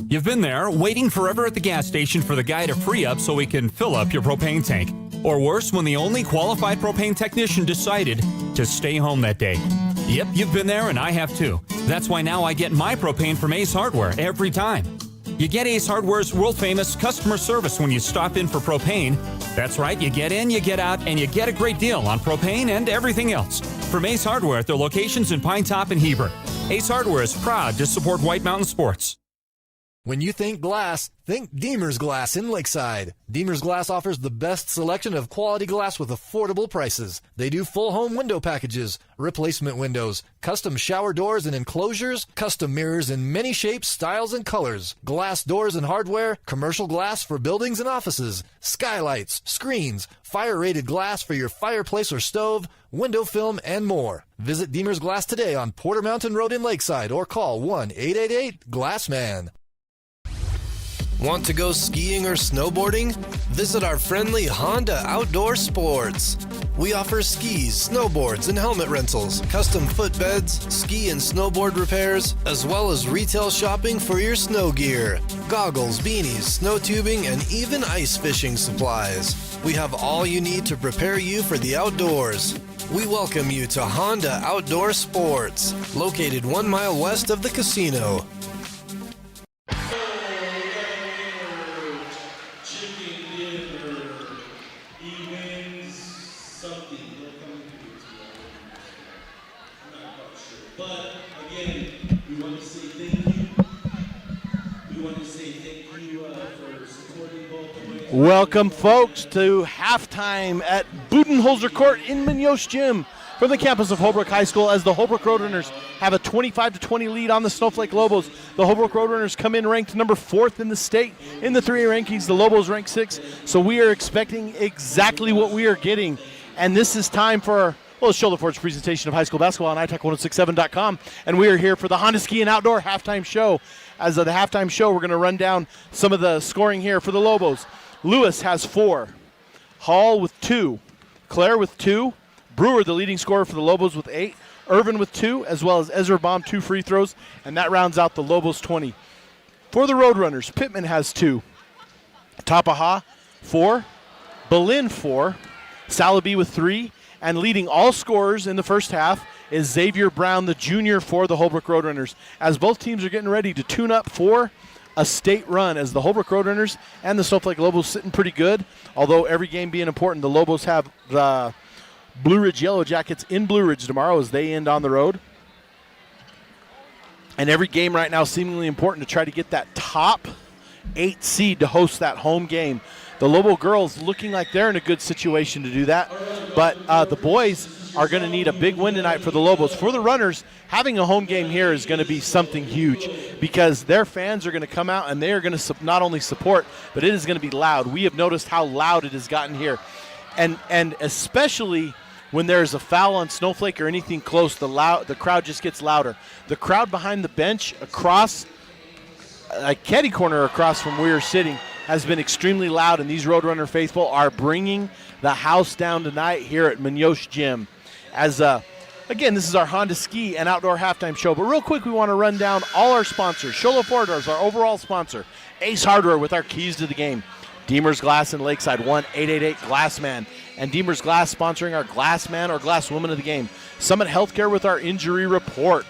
You've been there, waiting forever at the gas station for the guy to free up so he can fill up your propane tank. Or worse, when the only qualified propane technician decided to stay home that day. Yep, you've been there and I have too. That's why now I get my propane from Ace Hardware every time. You get Ace Hardware's world-famous customer service when you stop in for propane. That's right, you get in, you get out, and you get a great deal on propane and everything else. From Ace Hardware at their locations in Pine Top and Heber. Ace Hardware is proud to support White Mountain Sports. When you think glass, think Deemer's Glass in Lakeside. Deemer's Glass offers the best selection of quality glass with affordable prices. They do full home window packages, replacement windows, custom shower doors and enclosures, custom mirrors in many shapes, styles, and colors, glass doors and hardware, commercial glass for buildings and offices, skylights, screens, fire-rated glass for your fireplace or stove, window film, and more. Visit Deemer's Glass today on Porter Mountain Road in Lakeside or call 1-888-GLASSMAN. Want to go skiing or snowboarding? Visit our friendly Honda Outdoor Sports. We offer skis, snowboards, and helmet rentals, custom footbeds, ski and snowboard repairs, as well as retail shopping for your snow gear, goggles, beanies, snow tubing, and even ice fishing supplies. We have all you need to prepare you for the outdoors. We welcome you to Honda Outdoor Sports, located 1 mile west of the casino. Welcome, folks, to halftime at Budenholzer Court in Munoz Gym from the campus of Holbrook High School as the Holbrook Roadrunners have a 25-20 lead on the Snowflake Lobos. The Holbrook Roadrunners come in ranked number 4th in the state in the 3A rankings. The Lobos rank 6th, so we are expecting exactly what we are getting. And this is time for Shoulder Ford's presentation of high school basketball on iTech1067.com. And we are here for the Honda Ski and Outdoor halftime show. As of the halftime show, we're going to run down some of the scoring here for the Lobos. Lewis has 4, Hall with 2, Claire with 2, Brewer, the leading scorer for the Lobos, with 8, Irvin with 2, as well as Ezra Baum, 2 free throws, and that rounds out the Lobos 20. For the Roadrunners, Pittman has 2, Tapaha 4, Berlin 4, Salaby with 3, and leading all scorers in the first half is Xavier Brown, the junior, for the Holbrook Roadrunners, as both teams are getting ready to tune up for a state run, as the Holbrook Roadrunners and the Snowflake Lobos sitting pretty good. Although every game being important, the Lobos have the Blue Ridge Yellow Jackets in Blue Ridge tomorrow as they end on the road. And every game right now seemingly important to try to get that top 8 seed to host that home game. The Lobo girls looking like they're in a good situation to do that. But the boys are going to need a big win tonight for the Lobos. For the Runners, having a home game here is going to be something huge because their fans are going to come out and they are going to not only support, but it is going to be loud. We have noticed how loud it has gotten here. And especially when there's a foul on Snowflake or anything close, the crowd just gets louder. The crowd behind the bench across, a caddy corner across from where we're sitting, has been extremely loud, and these Roadrunner faithful are bringing the house down tonight here at Munoz Gym. As again, this is our Honda Ski and Outdoor halftime show. But real quick, we want to run down all our sponsors. Sholo Ford is our overall sponsor. Ace Hardware with our keys to the game. Deemer's Glass in Lakeside, 1-888-GLASSMAN. And Deemer's Glass sponsoring our Glassman or Glasswoman of the game. Summit Healthcare with our injury report,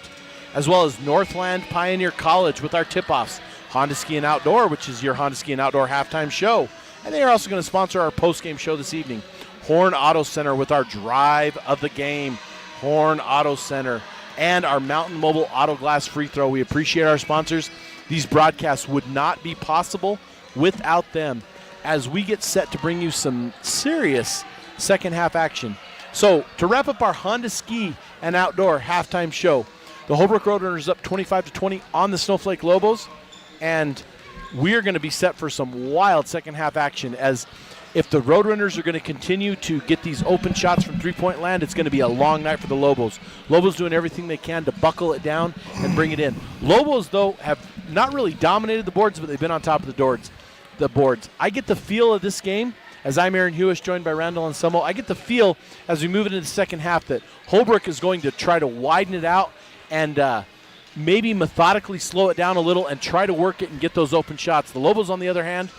as well as Northland Pioneer College with our tip-offs. Honda Ski and Outdoor, which is your Honda Ski and Outdoor halftime show. And they are also going to sponsor our post-game show this evening. Horn Auto Center with our drive of the game. Horn Auto Center. And our Mountain Mobile Auto Glass free throw. We appreciate our sponsors. These broadcasts would not be possible without them, as we get set to bring you some serious second half action. So to wrap up our Honda Ski and Outdoor halftime show, the Holbrook Roadrunners up 25-20 on the Snowflake Lobos. And we're going to be set for some wild second half action, as if the Roadrunners are going to continue to get these open shots from three-point land, it's going to be a long night for the Lobos. Lobos doing everything they can to buckle it down and bring it in. Lobos, though, have not really dominated the boards, but they've been on top of the boards. I get the feel of this game, as I'm Aaron Hewish, joined by Randall Anselmo, I get the feel as we move into the second half that Holbrook is going to try to widen it out and maybe methodically slow it down a little and try to work it and get those open shots. The Lobos, on the other hand,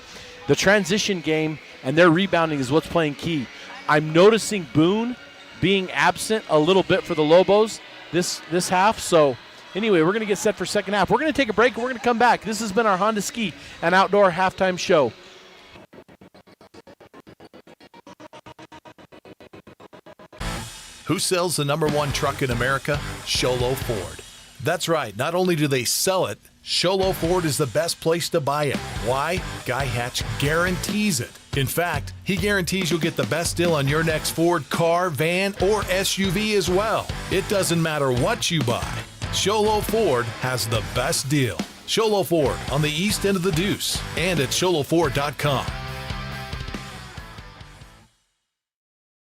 the transition game and their rebounding is what's playing key. I'm noticing Boone being absent a little bit for the Lobos this half. So anyway, we're going to get set for second half. We're going to take a break and we're going to come back. This has been our Honda Ski and Outdoor halftime show. Who sells the #1 truck in America? Sholo Ford. That's right. Not only do they sell it, Sholo Ford is the best place to buy it. Why? Guy Hatch guarantees it. In fact, he guarantees you'll get the best deal on your next Ford car, van, or SUV as well. It doesn't matter what you buy. Sholo Ford has the best deal. Sholo Ford on the east end of the Deuce and at sholoford.com.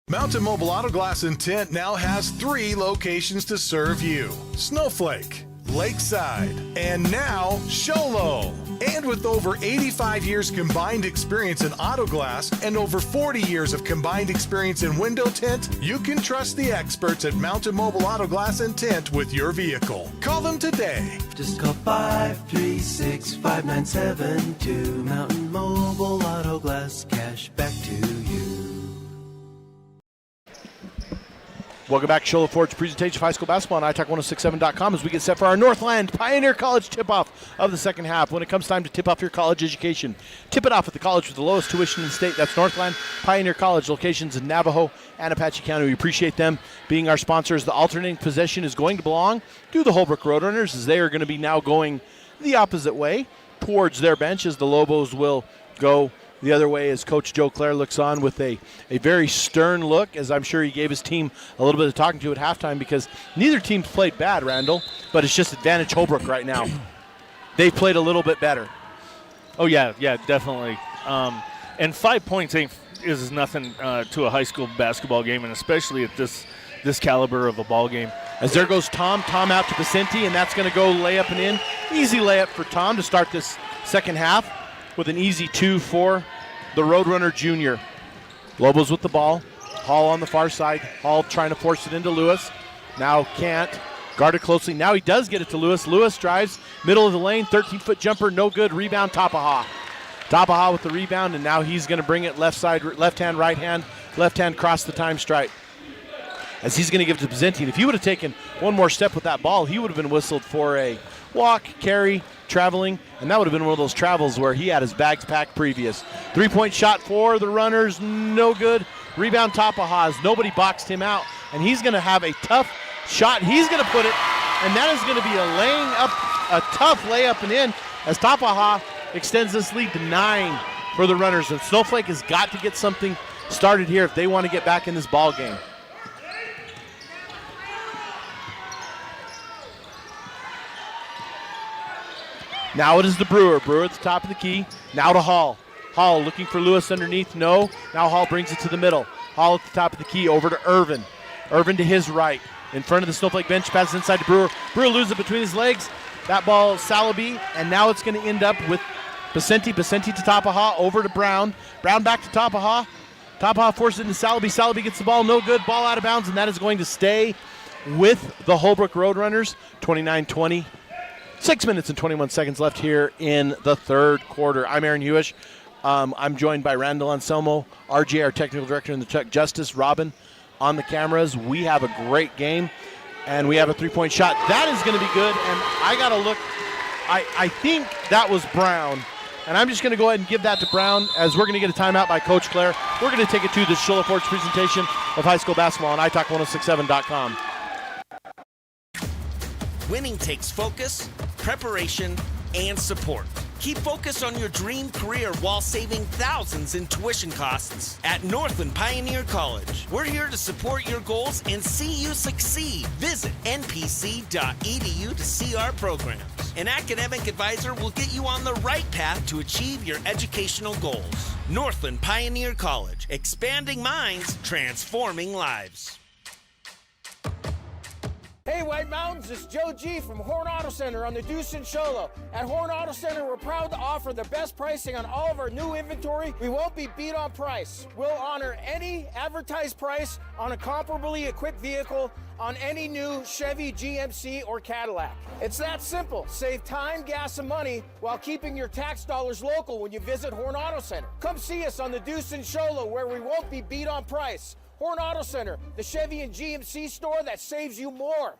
Mountain Mobile Auto Glass and Tint now has 3 locations to serve you: Snowflake, Lakeside, and now Sholo. And with over 85 years combined experience in auto glass and over 40 years of combined experience in window tint, you can trust the experts at Mountain Mobile Auto Glass and Tint with your vehicle. Call them today. Just call 536-5972. Mountain Mobile Auto Glass, cash back to you. Welcome back to Sholo Ford's presentation of high school basketball on iTalk1067.com as we get set for our Northland Pioneer College tip-off of the second half. When it comes time to tip off your college education, tip it off at the college with the lowest tuition in the state. That's Northland Pioneer College, locations in Navajo and Apache County. We appreciate them being our sponsors. The alternating possession is going to belong to the Holbrook Roadrunners, as they are going to be now going the opposite way towards their bench, as the Lobos will go the other way as Coach Joe Clare looks on with a very stern look, as I'm sure he gave his team a little bit of talking to at halftime, because neither team's played bad, Randall, but it's just advantage Holbrook right now. They've played a little bit better. Oh, yeah, definitely. And 5 points is nothing to a high school basketball game, and especially at this caliber of a ball game. As there goes Tom out to Vicente, and that's going to go layup and in. Easy layup for Tom to start this second half, with an easy 2 for the Roadrunner Junior. Lobos with the ball. Hall on the far side. Hall trying to force it into Lewis. Now can't. Guarded closely. Now he does get it to Lewis. Lewis drives. Middle of the lane. 13-foot jumper. No good. Rebound. Tapaha. Tapaha with the rebound, and now he's going to bring it left side, left hand, right hand. Left hand cross the time stripe. As he's going to give it to Bizenti. If he would have taken one more step with that ball, he would have been whistled for a walk, carry, traveling, and that would have been one of those travels where he had his bags packed previous. 3-point shot for the Runners, no good. Rebound Tapaha, nobody boxed him out, and he's going to have a tough shot. He's going to put it, and that is going to be a tough layup and in, as Tapaha extends this lead to 9 for the Runners. And Snowflake has got to get something started here if they want to get back in this ball game. Now it is the Brewer. Brewer at the top of the key. Now to Hall. Hall looking for Lewis underneath. No. Now Hall brings it to the middle. Hall at the top of the key over to Irvin. Irvin to his right. In front of the Snowflake bench. Passes inside to Brewer. Brewer loses it between his legs. That ball Salaby. And now it's going to end up with Vicente. Vicente to Tapaha. Over to Brown. Brown back to Tapaha. Tapaha forces it into Salaby. Salaby gets the ball. No good. Ball out of bounds. And that is going to stay with the Holbrook Roadrunners. 29-20. 6 minutes and 21 seconds left here in the third quarter. I'm Aaron Hewish. I'm joined by Randall Anselmo, RJ, our technical director, and the Chuck Justice, Robin on the cameras. We have a great game, and we have a 3-point shot. That is going to be good, and I got to look. I think that was Brown, and I'm just going to go ahead and give that to Brown, as we're going to get a timeout by Coach Clare. We're going to take it to the Sholo Ford's presentation of high school basketball on iTalk1067.com. Winning takes focus, preparation, and support. Keep focused on your dream career while saving thousands in tuition costs at Northland Pioneer College. We're here to support your goals and see you succeed. Visit npc.edu to see our programs. An academic advisor will get you on the right path to achieve your educational goals. Northland Pioneer College, expanding minds, transforming lives. Hey, White Mountains, it's Joe G from Horn Auto Center on the Deuce and Sholo. At Horn Auto Center, we're proud to offer the best pricing on all of our new inventory. We won't be beat on price. We'll honor any advertised price on a comparably equipped vehicle on any new Chevy, GMC, or Cadillac. It's that simple. Save time, gas, and money while keeping your tax dollars local when you visit Horn Auto Center. Come see us on the Deuce and Sholo, where we won't be beat on price. Horn Auto Center, the Chevy and GMC store that saves you more.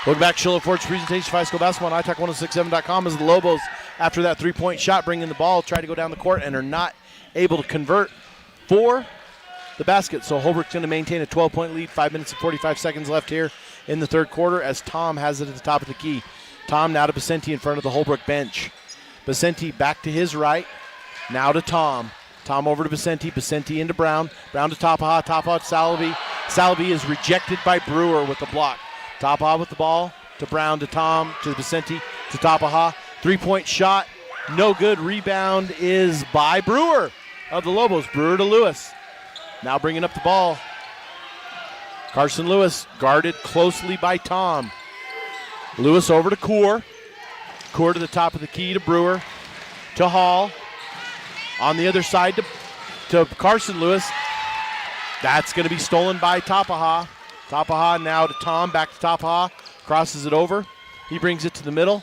Welcome back to Sholo Ford's presentation of high school basketball on iTalk1067.com, as the Lobos, after that 3-point shot, bring in the ball, try to go down the court, and are not able to convert for the basket. So Holbrook's going to maintain a 12-point lead, 5 minutes and 45 seconds left here in the third quarter as Tom has it at the top of the key. Tom now to Vicente in front of the Holbrook bench. Vicente back to his right. Now to Tom. Tom over to Vicente. Vicente into Brown. Brown to Tapaha. Tapaha to Salaby. Salaby is rejected by Brewer with the block. Tapaha with the ball to Brown to Tom to Vicente to Tapaha. 3-point shot. No good. Rebound is by Brewer of the Lobos. Brewer to Lewis. Now bringing up the ball. Carson Lewis guarded closely by Tom. Lewis over to Coor. Coor to the top of the key to Brewer. To Hall. On the other side to Carson Lewis. That's going to be stolen by Tapaha. Tapaha now to Tom. Back to Tapaha. Crosses it over. He brings it to the middle.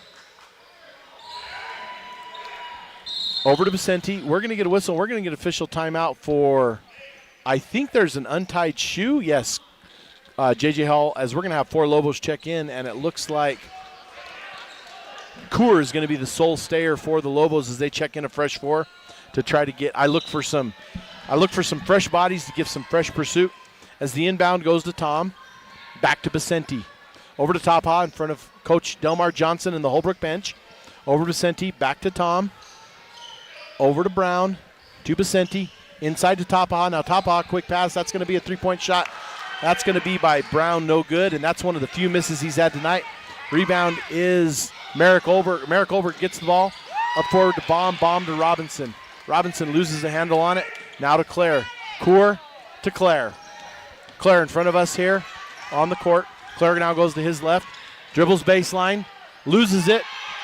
Over to Vicente. We're going to get a whistle. We're going to get official timeout for, I think there's an untied shoe. Yes, J.J. Hall, as we're going to have 4 Lobos check in, and it looks like Coor is going to be the sole stayer for the Lobos as they check in a fresh 4 to try to get. I look for some fresh bodies to give some fresh pursuit. As the inbound goes to Tom, back to Vicente, over to Tapaha in front of Coach Delmar Johnson and the Holbrook bench. Over to Vicente, back to Tom, over to Brown, to Vicente, inside to Tapaha. Now Tapaha, quick pass. That's going to be a 3-point shot. That's going to be by Brown, no good, and that's one of the few misses he's had tonight. Rebound is Merrick Olberg. Merrick Olberg gets the ball up forward to Bomb to Robinson. Robinson loses the handle on it. Now to Claire. Coor to Claire. Claire in front of us here on the court. Claire now goes to his left. Dribbles baseline. Loses it.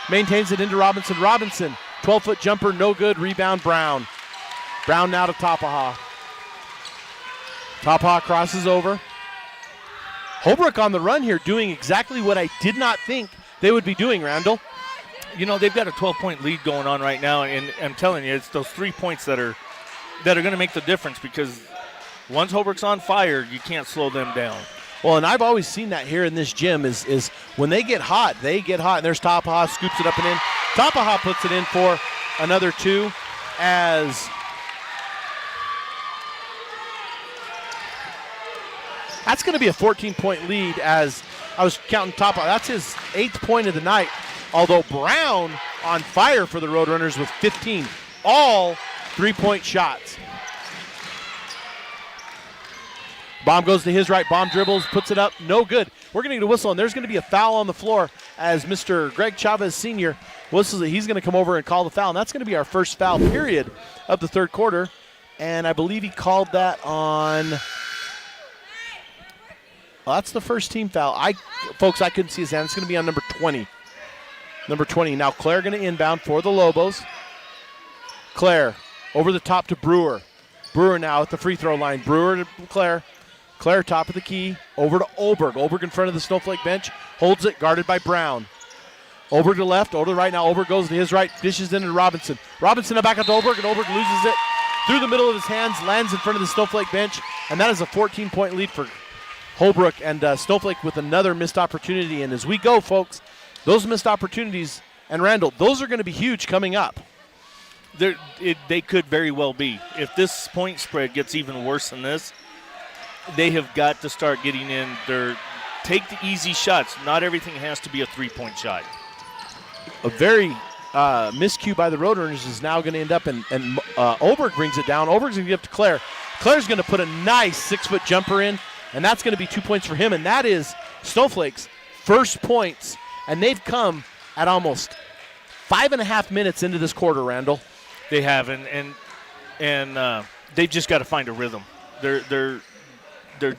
Maintains it into Robinson. Robinson, 12-foot jumper, no good. Rebound Brown. Brown now to Tapaha. Tapaha crosses over. Holbrook on the run here doing exactly what I did not think they would be doing, Randall. You know, they've got a 12-point lead going on right now, and I'm telling you, it's those 3 points that are going to make the difference, because once Holbrook's on fire, you can't slow them down. Well, and I've always seen that here in this gym is when they get hot. And there's Tapaha, scoops it up and in. Tapaha puts it in for another 2 as that's going to be a 14-point lead as I was counting Tapaha. That's his 8th point of the night. Although Brown on fire for the Roadrunners with 15. All 3-point shots. Bomb goes to his right. Bomb dribbles, puts it up. No good. We're going to get a whistle, and there's going to be a foul on the floor as Mr. Greg Chavez Sr. whistles it. He's going to come over and call the foul, and that's going to be our first foul period of the third quarter. And I believe he called that on... Well, that's the first team foul. Folks, I couldn't see his hand. It's going to be on number 20. Number 20. Now Claire going to inbound for the Lobos. Claire over the top to Brewer. Brewer now at the free throw line. Brewer to Claire. Claire top of the key. Over to Olberg. Olberg in front of the Snowflake bench. Holds it, guarded by Brown. Olberg to left, over to the right. Now Olberg goes to his right, dishes into Robinson. Robinson now back up to Olberg, and Olberg loses it through the middle of his hands, lands in front of the Snowflake bench, and that is a 14-point lead for Holbrook, and Snowflake with another missed opportunity. And as we go, folks, those missed opportunities, and Randall, those are going to be huge coming up. They could very well be. If this point spread gets even worse than this, they have got to start getting in their take the easy shots. Not everything has to be a 3-point shot. A very miscue by the Roadrunners is now going to end up, and Olberg brings it down. Olberg's going to give it to Claire. Claire's going to put a nice 6-foot jumper in, and that's going to be 2 points for him, and that is Snowflake's first points, and they've come at almost 5.5 minutes into this quarter, Randall. They have, and they've just got to find a rhythm. They're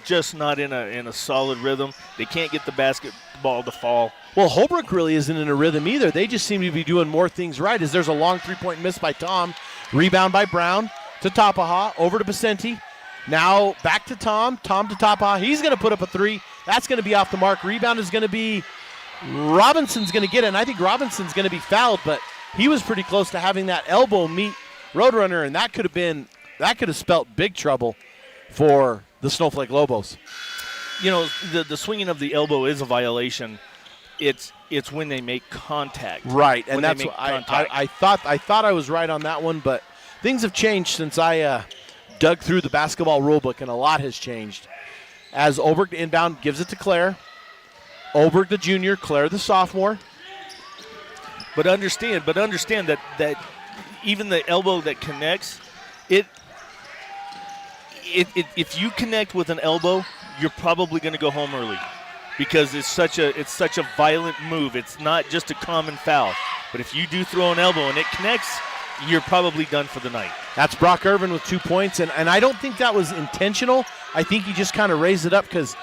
just not in a solid rhythm. They can't get the basketball to fall. Well, Holbrook really isn't in a rhythm either. They just seem to be doing more things right. As there's a long 3-point miss by Tom, rebound by Brown to Tapaha, over to Vicente. Now back to Tom. Tom to Tapaha. He's going to put up a 3. That's going to be off the mark. Rebound is going to be Robinson's going to get it, and I think Robinson's going to be fouled, but he was pretty close to having that elbow meet Roadrunner, and that could have spelt big trouble for the Snowflake Lobos. You know, the swinging of the elbow is a violation. It's when they make contact. Right, and that's what I thought I was right on that one, but things have changed since I dug through the basketball rule book, and a lot has changed. As Olberg inbound gives it to Claire. Holbrook the junior, Claire the sophomore. But understand that even the elbow that connects, if you connect with an elbow, you're probably going to go home early because it's such a violent move. It's not just a common foul. But if you do throw an elbow and it connects, you're probably done for the night. That's Brock Irvin with 2 points, and I don't think that was intentional. I think he just kind of raised it up because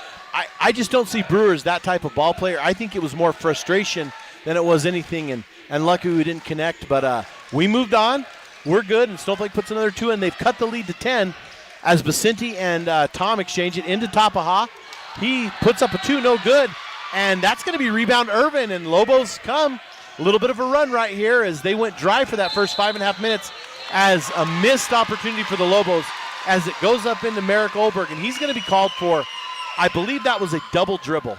I just don't see Brewer as that type of ball player. I think it was more frustration than it was anything, and lucky we didn't connect. But we moved on. We're good, and Snowflake puts another 2 in. They've cut the lead to 10 as Vicente and Tom exchange it into Tapaha. He puts up a 2, no good, and that's going to be rebound Irvin, and Lobos come. A little bit of a run right here as they went dry for that first 5.5 minutes as a missed opportunity for the Lobos as it goes up into Merrick Olberg, and he's going to be called for, I believe that was a double dribble.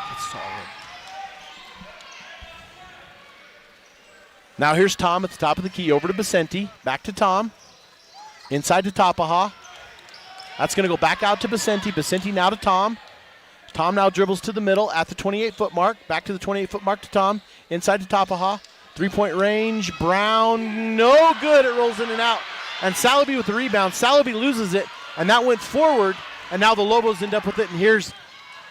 That's solid. Now here's Tom at the top of the key, over to Vicente, back to Tom. Inside to Tapaha. That's going to go back out to Vicente. Vicente now to Tom. Tom now dribbles to the middle at the 28-foot mark. Back to the 28-foot mark to Tom. Inside to Tapaha. 3-point range. Brown, no good. It rolls in and out. And Salaby with the rebound. Salaby loses it, and that went forward, and now the Lobos end up with it. And here's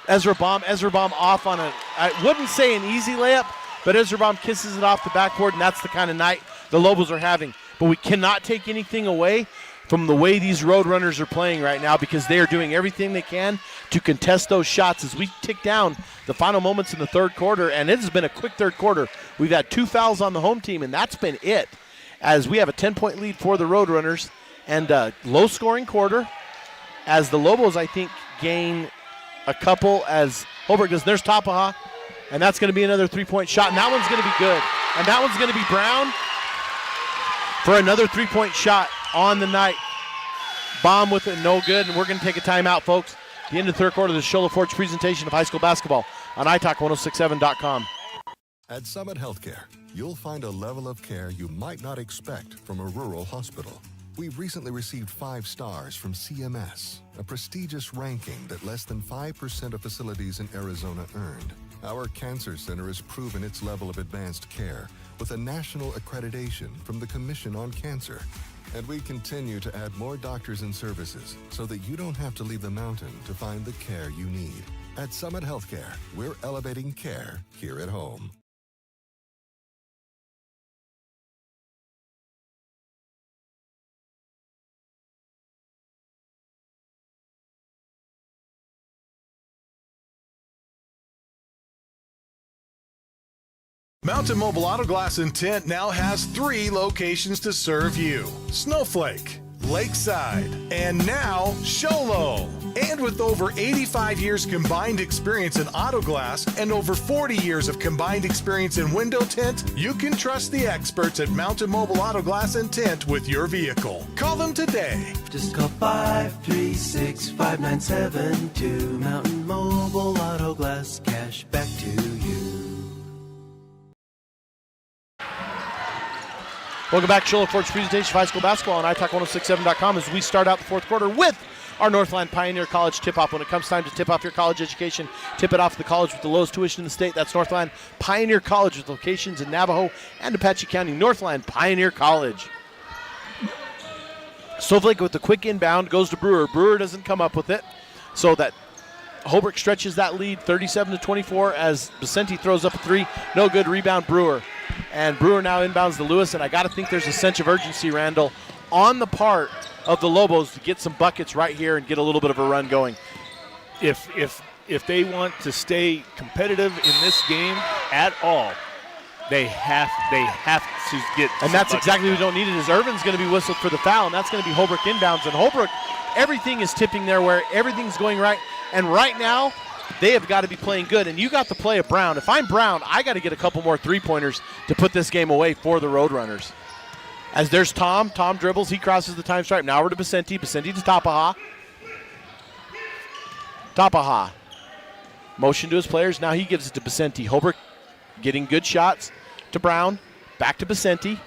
Ezra Baum. Ezra Baum off on I wouldn't say an easy layup, but Ezra Baum kisses it off the backboard, and that's the kind of night the Lobos are having. But we cannot take anything away from the way these Roadrunners are playing right now because they are doing everything they can to contest those shots as we tick down the final moments in the third quarter, and it has been a quick third quarter. We've had 2 fouls on the home team, and that's been it as we have a 10-point lead for the Roadrunners and a low-scoring quarter as the Lobos, I think, gain a couple as Holbrook does. There's Tapaha, and that's going to be another 3-point shot, and that one's going to be good. And that one's going to be Brown for another 3-point shot on the night. Bomb with it, no good, and we're going to take a timeout, folks. The end of the third quarter of the Shola Forge presentation of high school basketball on iTalk1067.com. At Summit Healthcare, you'll find a level of care you might not expect from a rural hospital. We've recently received 5 stars from CMS, a prestigious ranking that less than 5% of facilities in Arizona earned. Our cancer center has proven its level of advanced care with a national accreditation from the Commission on Cancer. And we continue to add more doctors and services so that you don't have to leave the mountain to find the care you need. At Summit Healthcare, we're elevating care here at home. Mountain Mobile Auto Glass and Tint now has 3 locations to serve you: Snowflake, Lakeside, and now Sholo. And with over 85 years combined experience in auto glass and over 40 years of combined experience in window tint, you can trust the experts at Mountain Mobile Auto Glass and Tint with your vehicle. Call them today. Just call 536-5972. Mountain Mobile Auto Glass, cash back to you. Welcome back to Shola Forge presentation of high school basketball on iTalk1067.com as we start out the fourth quarter with our Northland Pioneer College tip-off. When it comes time to tip off your college education, tip it off the college with the lowest tuition in the state. That's Northland Pioneer College with locations in Navajo and Apache County. Northland Pioneer College. Snowflake with the quick inbound goes to Brewer. Brewer doesn't come up with it, so that Holbrook stretches that lead 37-24 as Vicente throws up a 3. No good. Rebound Brewer. And Brewer now inbounds to Lewis, and I got to think there's a sense of urgency, Randall, on the part of the Lobos to get some buckets right here and get a little bit of a run going. If they want to stay competitive in this game at all, they have to get. And that's exactly what we don't need it. Is Irvin's going to be whistled for the foul, and that's going to be Holbrook inbounds. And Holbrook, everything is tipping their way. Everything's going right. And right now, they have got to be playing good. And you got the play of Brown. If I'm Brown, I got to get a couple more three-pointers to put this game away for the Roadrunners. As there's Tom. Tom dribbles. He crosses the time stripe. Now over to Vicente. Vicente to Tapaha. Tapaha. Motion to his players. Now he gives it to Vicente. Holbrook getting good shots to Brown. Back to Vicente.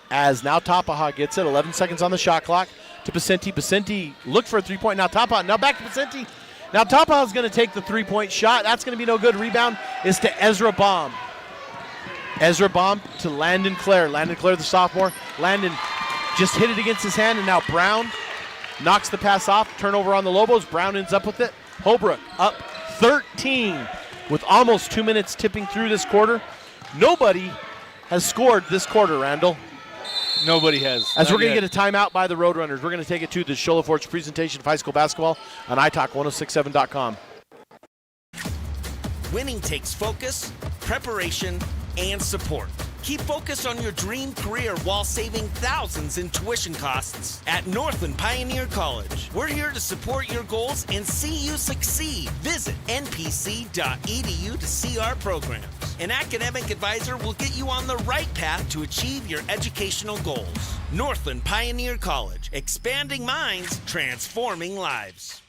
As now Tapaha gets it. 11 seconds on the shot clock to Vicente. Vicente looked for a three-point. Now Tapaha. Now back to Vicente. Now Tapaha is going to take the three-point shot. That's going to be no good. Rebound is to Ezra Baum. Ezra Baum to Landon Clare. Landon Clare, the sophomore. Landon just hit it against his hand, and now Brown knocks the pass off. Turnover on the Lobos. Brown ends up with it. Holbrook up 13 with almost 2 minutes tipping through this quarter. Nobody has scored this quarter, Randall. Nobody has. As we're going to get a timeout by the Roadrunners, we're going to take it to the Shola Forge presentation of high school basketball on italk1067.com. Winning takes focus, preparation, and support. Keep focus on your dream career while saving thousands in tuition costs at Northland Pioneer College. We're here to support your goals and see you succeed. Visit npc.edu to see our programs. An academic advisor will get you on the right path to achieve your educational goals. Northland Pioneer College, expanding minds, transforming lives.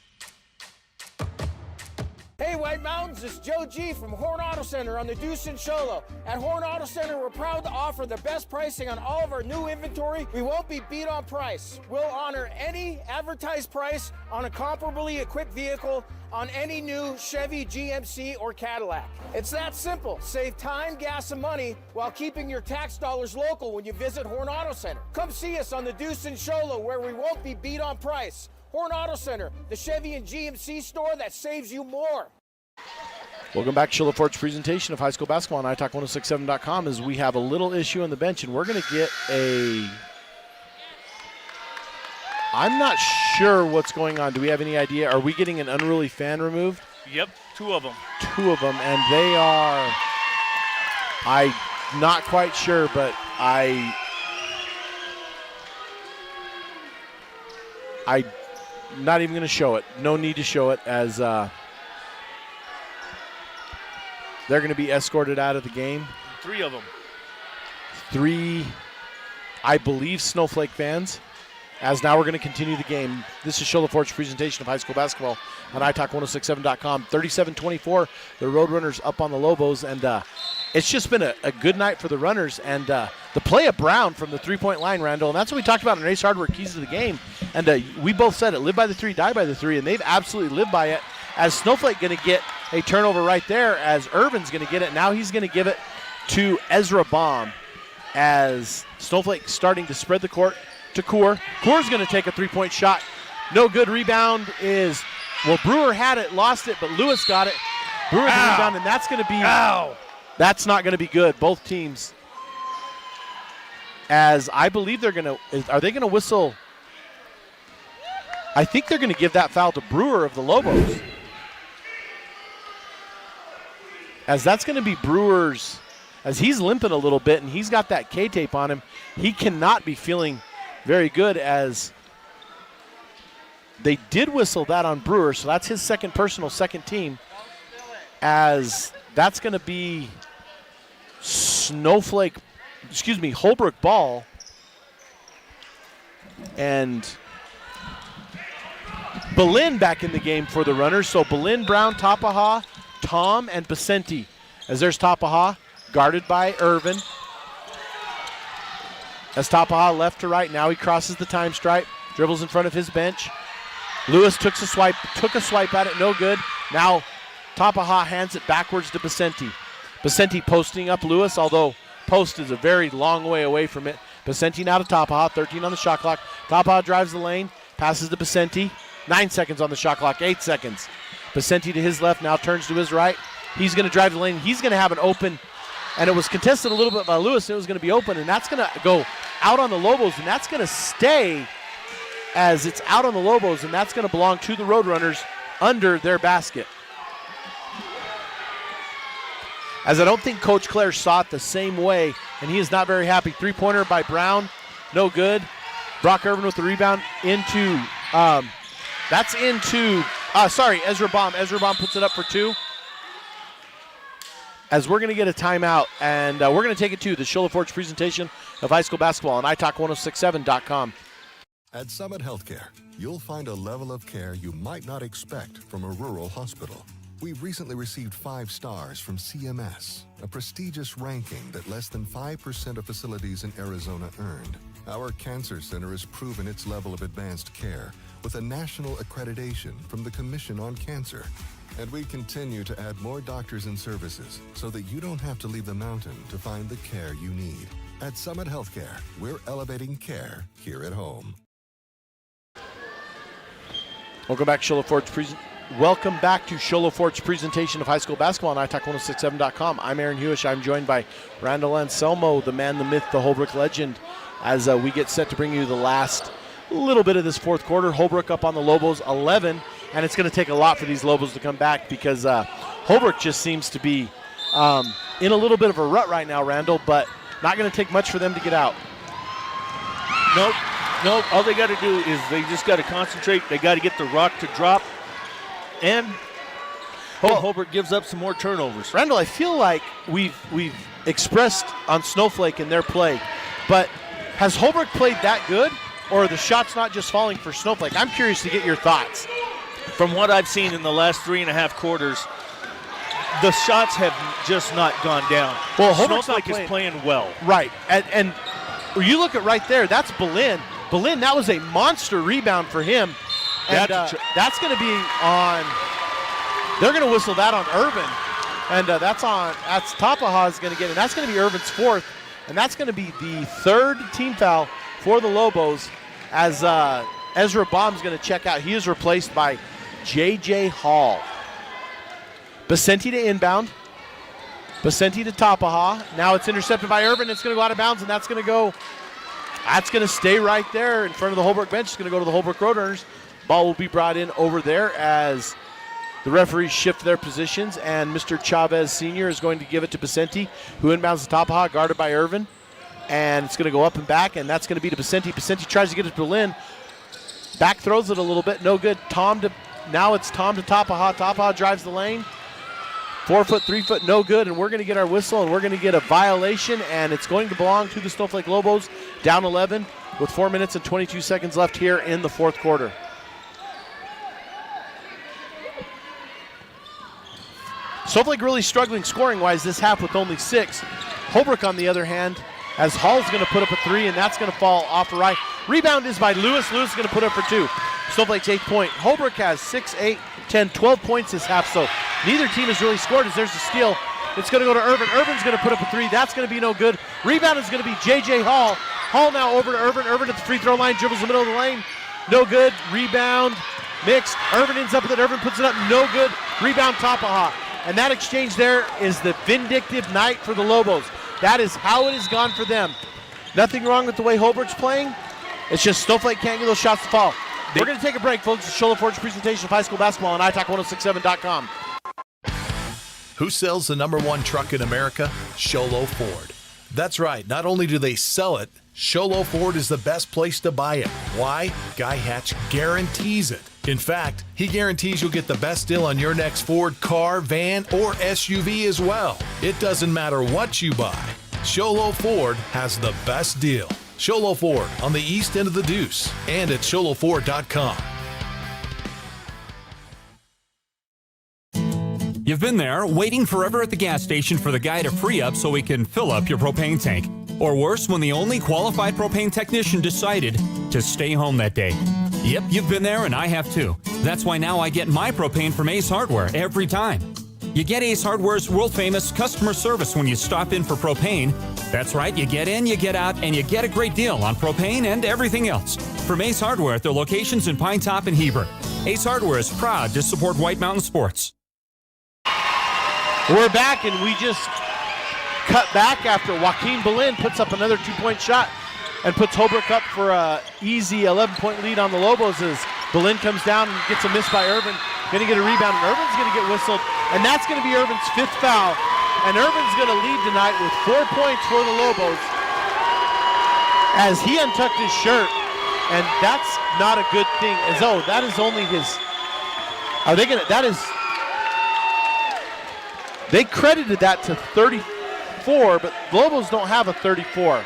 Hey, White Mountains, it's Joe G from Horn Auto Center on the Deuce and Sholo. At Horn Auto Center, we're proud to offer the best pricing on all of our new inventory. We won't be beat on price. We'll honor any advertised price on a comparably equipped vehicle on any new Chevy, GMC, or Cadillac. It's that simple. Save time, gas, and money while keeping your tax dollars local when you visit Horn Auto Center. Come see us on the Deuce and Sholo, where we won't be beat on price. Horn Auto Center, the Chevy and GMC store that saves you more. Welcome back to Shola Forge presentation of high school basketball on italk1067.com as we have a little issue on the bench, and we're going to get I'm not sure what's going on. Do we have any idea? Are we getting an unruly fan removed? Yep, 2 of them. 2 of them, and they are, I'm not quite sure, but I'm not even going to show it. No need to show it, as they're going to be escorted out of the game. 3 of them. 3, I believe, Snowflake fans. As now we're going to continue the game. This is Shola Forge presentation of high school basketball on italk1067.com. 37-24, the Roadrunners up on the Lobos, and it's just been a good night for the Runners, and the play of Brown from the three-point line, Randall, and that's what we talked about in Ace Hardware Keys to the Game, and we both said it, live by the 3, die by the 3, and they've absolutely lived by it, as Snowflake going to get a turnover right there, as Irvin's going to get it. Now he's going to give it to Ezra Baum, as Snowflake starting to spread the court to Kaur. Kaur's going to take a three-point shot. No good. Rebound is, well, Brewer had it, lost it, but Lewis got it. Brewer the rebound, and that's going to be, that's not going to be good. Both teams, as I believe they're going to, are they going to whistle? I think they're going to give that foul to Brewer of the Lobos, as that's going to be Brewer's, as he's limping a little bit, and he's got that K-tape on him. He cannot be feeling very good, as they did whistle that on Brewer, so that's his second personal, second team, as that's going to be Holbrook ball, and Belen back in the game for the Runners. So Belen, Brown, Tapaha, Tom, and Vicente, as there's Tapaha, guarded by Irvin. As Tapaha left to right, now he crosses the time stripe, dribbles in front of his bench. Lewis took a swipe at it, no good. Now Tapaha hands it backwards to Vicente. Vicente posting up Lewis, although post is a very long way away from it. Vicente now to Tapaha, 13 on the shot clock. Tapaha drives the lane, passes to Vicente. 9 seconds on the shot clock, 8 seconds. Vicente to his left, now turns to his right. He's going to drive the lane. He's going to have an open, and it was contested a little bit by Lewis. It was going to be open, and that's going to go out on the Lobos, and that's going to stay as it's out on the Lobos, and that's going to belong to the Roadrunners under their basket. As I don't think Coach Clare saw it the same way, and he is not very happy. Three-pointer by Brown, no good. Brock Irvin with the rebound into, Ezra Baum. Ezra Baum puts it up for 2. As we're going to get a timeout, and we're going to take it to the Shola Forge presentation of high school basketball on italk1067.com. At Summit Healthcare, you'll find a level of care you might not expect from a rural hospital. We've recently received 5 stars from CMS, a prestigious ranking that less than 5% of facilities in Arizona earned. Our cancer center has proven its level of advanced care with a national accreditation from the Commission on Cancer. And we continue to add more doctors and services so that you don't have to leave the mountain to find the care you need. At Summit Healthcare, we're elevating care here at home. Welcome back to Show Lo Fort's presentation of high school basketball on iTalk1067.com. I'm Aaron Hewish. I'm joined by Randall Anselmo, the man, the myth, the Holbrook legend, as we get set to bring you the last little bit of this fourth quarter. Holbrook up on the Lobos 11, and it's going to take a lot for these Lobos to come back because Holbrook just seems to be in a little bit of a rut right now, Randall, but not going to take much for them to get out. Nope. All they got to do is they just got to concentrate. They got to get the rock to drop, and Holbrook gives up some more turnovers. Randall, I feel like we've expressed on Snowflake in their play, but has Holbrook played that good, or are the shots not just falling for Snowflake? I'm curious to get your thoughts. From what I've seen in the last 3.5 quarters, the shots have just not gone down. Well, Snowflake is playing well. Right, and you look at right there, that's Boleyn. Boleyn, that was a monster rebound for him. And that's going to be on, they're going to whistle that on Irvin. And that's Tapaha is going to get, and that's going to be Irvin's 4th. And that's going to be the 3rd team foul for the Lobos as Ezra Baum's going to check out. He is replaced by J.J. Hall. Basenti to inbound. Basenti to Tapaha. Now it's intercepted by Irvin. It's going to go out of bounds, and that's going to stay right there in front of the Holbrook bench. It's going to go to the Holbrook Roadrunners. Ball will be brought in over there as the referees shift their positions, and Mr. Chavez Sr. is going to give it to Basenti, who inbounds to Tapaha, guarded by Irvin. And it's going to go up and back, and that's going to be to Basenti. Basenti tries to get it to Berlin. Back throws it a little bit, no good. Now it's Tom to Tapaha. Tapaha drives the lane. 4 foot, 3 foot, no good, and we're going to get our whistle, and we're going to get a violation, and it's going to belong to the Snowflake Lobos, down 11 with 4 minutes and 22 seconds left here in the fourth quarter. Snowflake really struggling scoring-wise this half with only 6. Holbrook, on the other hand, as Hall's going to put up a 3, and that's going to fall off right. Rebound is by Lewis. Lewis is going to put up for 2. Snowflake's 8th point. Holbrook has 6, 8, 10, 12 points this half, so neither team has really scored as there's a steal. It's going to go to Irvin. Irvin's going to put up a 3. That's going to be no good. Rebound is going to be J.J. Hall. Hall now over to Irvin. Irvin at the free throw line, dribbles the middle of the lane. No good. Rebound mixed. Irvin ends up with it. Irvin puts it up. No good. Rebound Tapaha. And that exchange there is the vindictive night for the Lobos. That is how it has gone for them. Nothing wrong with the way Holbrook's playing. It's just Snowflake can't get those shots to fall. We're going to take a break, folks. It's Show Lo Fort's presentation of high school basketball on iTalk1067.com. Who sells the #1 truck in America? Show Lo Ford. That's right. Not only do they sell it, Show Lo Ford is the best place to buy it. Why? Guy Hatch guarantees it. In fact, he guarantees you'll get the best deal on your next Ford car, van, or SUV as well. It doesn't matter what you buy. Show Lo Ford has the best deal. Show Lo Ford on the east end of the Deuce and at showloford.com. You've been there, waiting forever at the gas station for the guy to free up so he can fill up your propane tank. Or worse, when the only qualified propane technician decided to stay home that day. Yep, you've been there and I have too. That's why now I get my propane from Ace Hardware every time. You get Ace Hardware's world-famous customer service when you stop in for propane. That's right, you get in, you get out, and you get a great deal on propane and everything else. From Ace Hardware at their locations in Pine Top and Heber. Ace Hardware is proud to support White Mountain Sports. We're back, and we just cut back after Joaquin Boleyn puts up another 2-point shot and puts Holbrook up for an easy 11-point lead on the Lobos as Boleyn comes down and gets a miss by Irvin. Going to get a rebound, and Irvin's going to get whistled, and that's going to be Irvin's 5th foul. And Irvin's going to lead tonight with 4 points for the Lobos as he untucked his shirt, and that's not a good thing. As though that is only his. Are they going to? That is. They credited that to 34, but Lobos don't have a 34.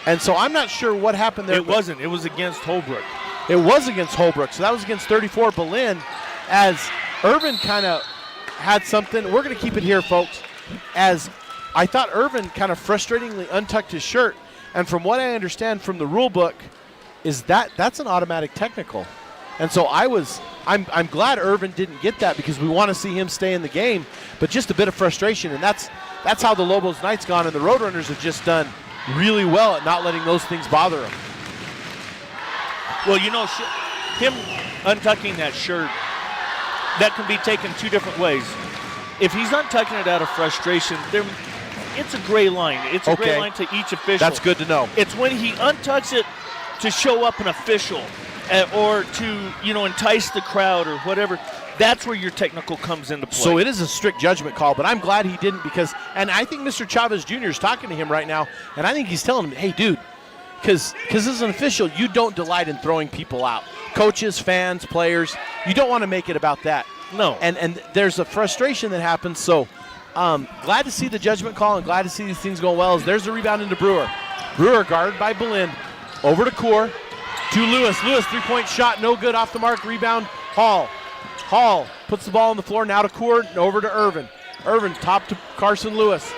And so I'm not sure what happened there. It wasn't. It was against Holbrook. It was against Holbrook, so that was against 34 Boleyn. as Irvin kind of had something. We're going to keep it here, folks, as I thought Irvin kind of frustratingly untucked his shirt. And from what I understand from the rule book is that's an automatic technical. And so I'm glad Irvin didn't get that because we want to see him stay in the game, but just a bit of frustration. And that's how the Lobos night's gone, and the Roadrunners have just done really well at not letting those things bother them. Well, him untucking that shirt, that can be taken two different ways. If he's untucking it out of frustration, it's a gray line. It's a gray line to each official. That's good to know. It's when he untucks it to show up an official or to, entice the crowd or whatever. That's where your technical comes into play. So it is a strict judgment call, but I'm glad he didn't and I think Mr. Chavez Jr. is talking to him right now, and I think he's telling him, hey, dude, because as an official, you don't delight in throwing people out. Coaches, fans, players, you don't want to make it about that. No. And there's a frustration that happens, so glad to see the judgment call and glad to see these things going well. As there's the rebound into Brewer. Brewer guarded by Boleyn. Over to Kaur. To Lewis. Lewis, three-point shot, no good, off the mark. Rebound, Hall. Hall puts the ball on the floor, now to Kaur, and over to Irvin. Irvin, top to Carson Lewis.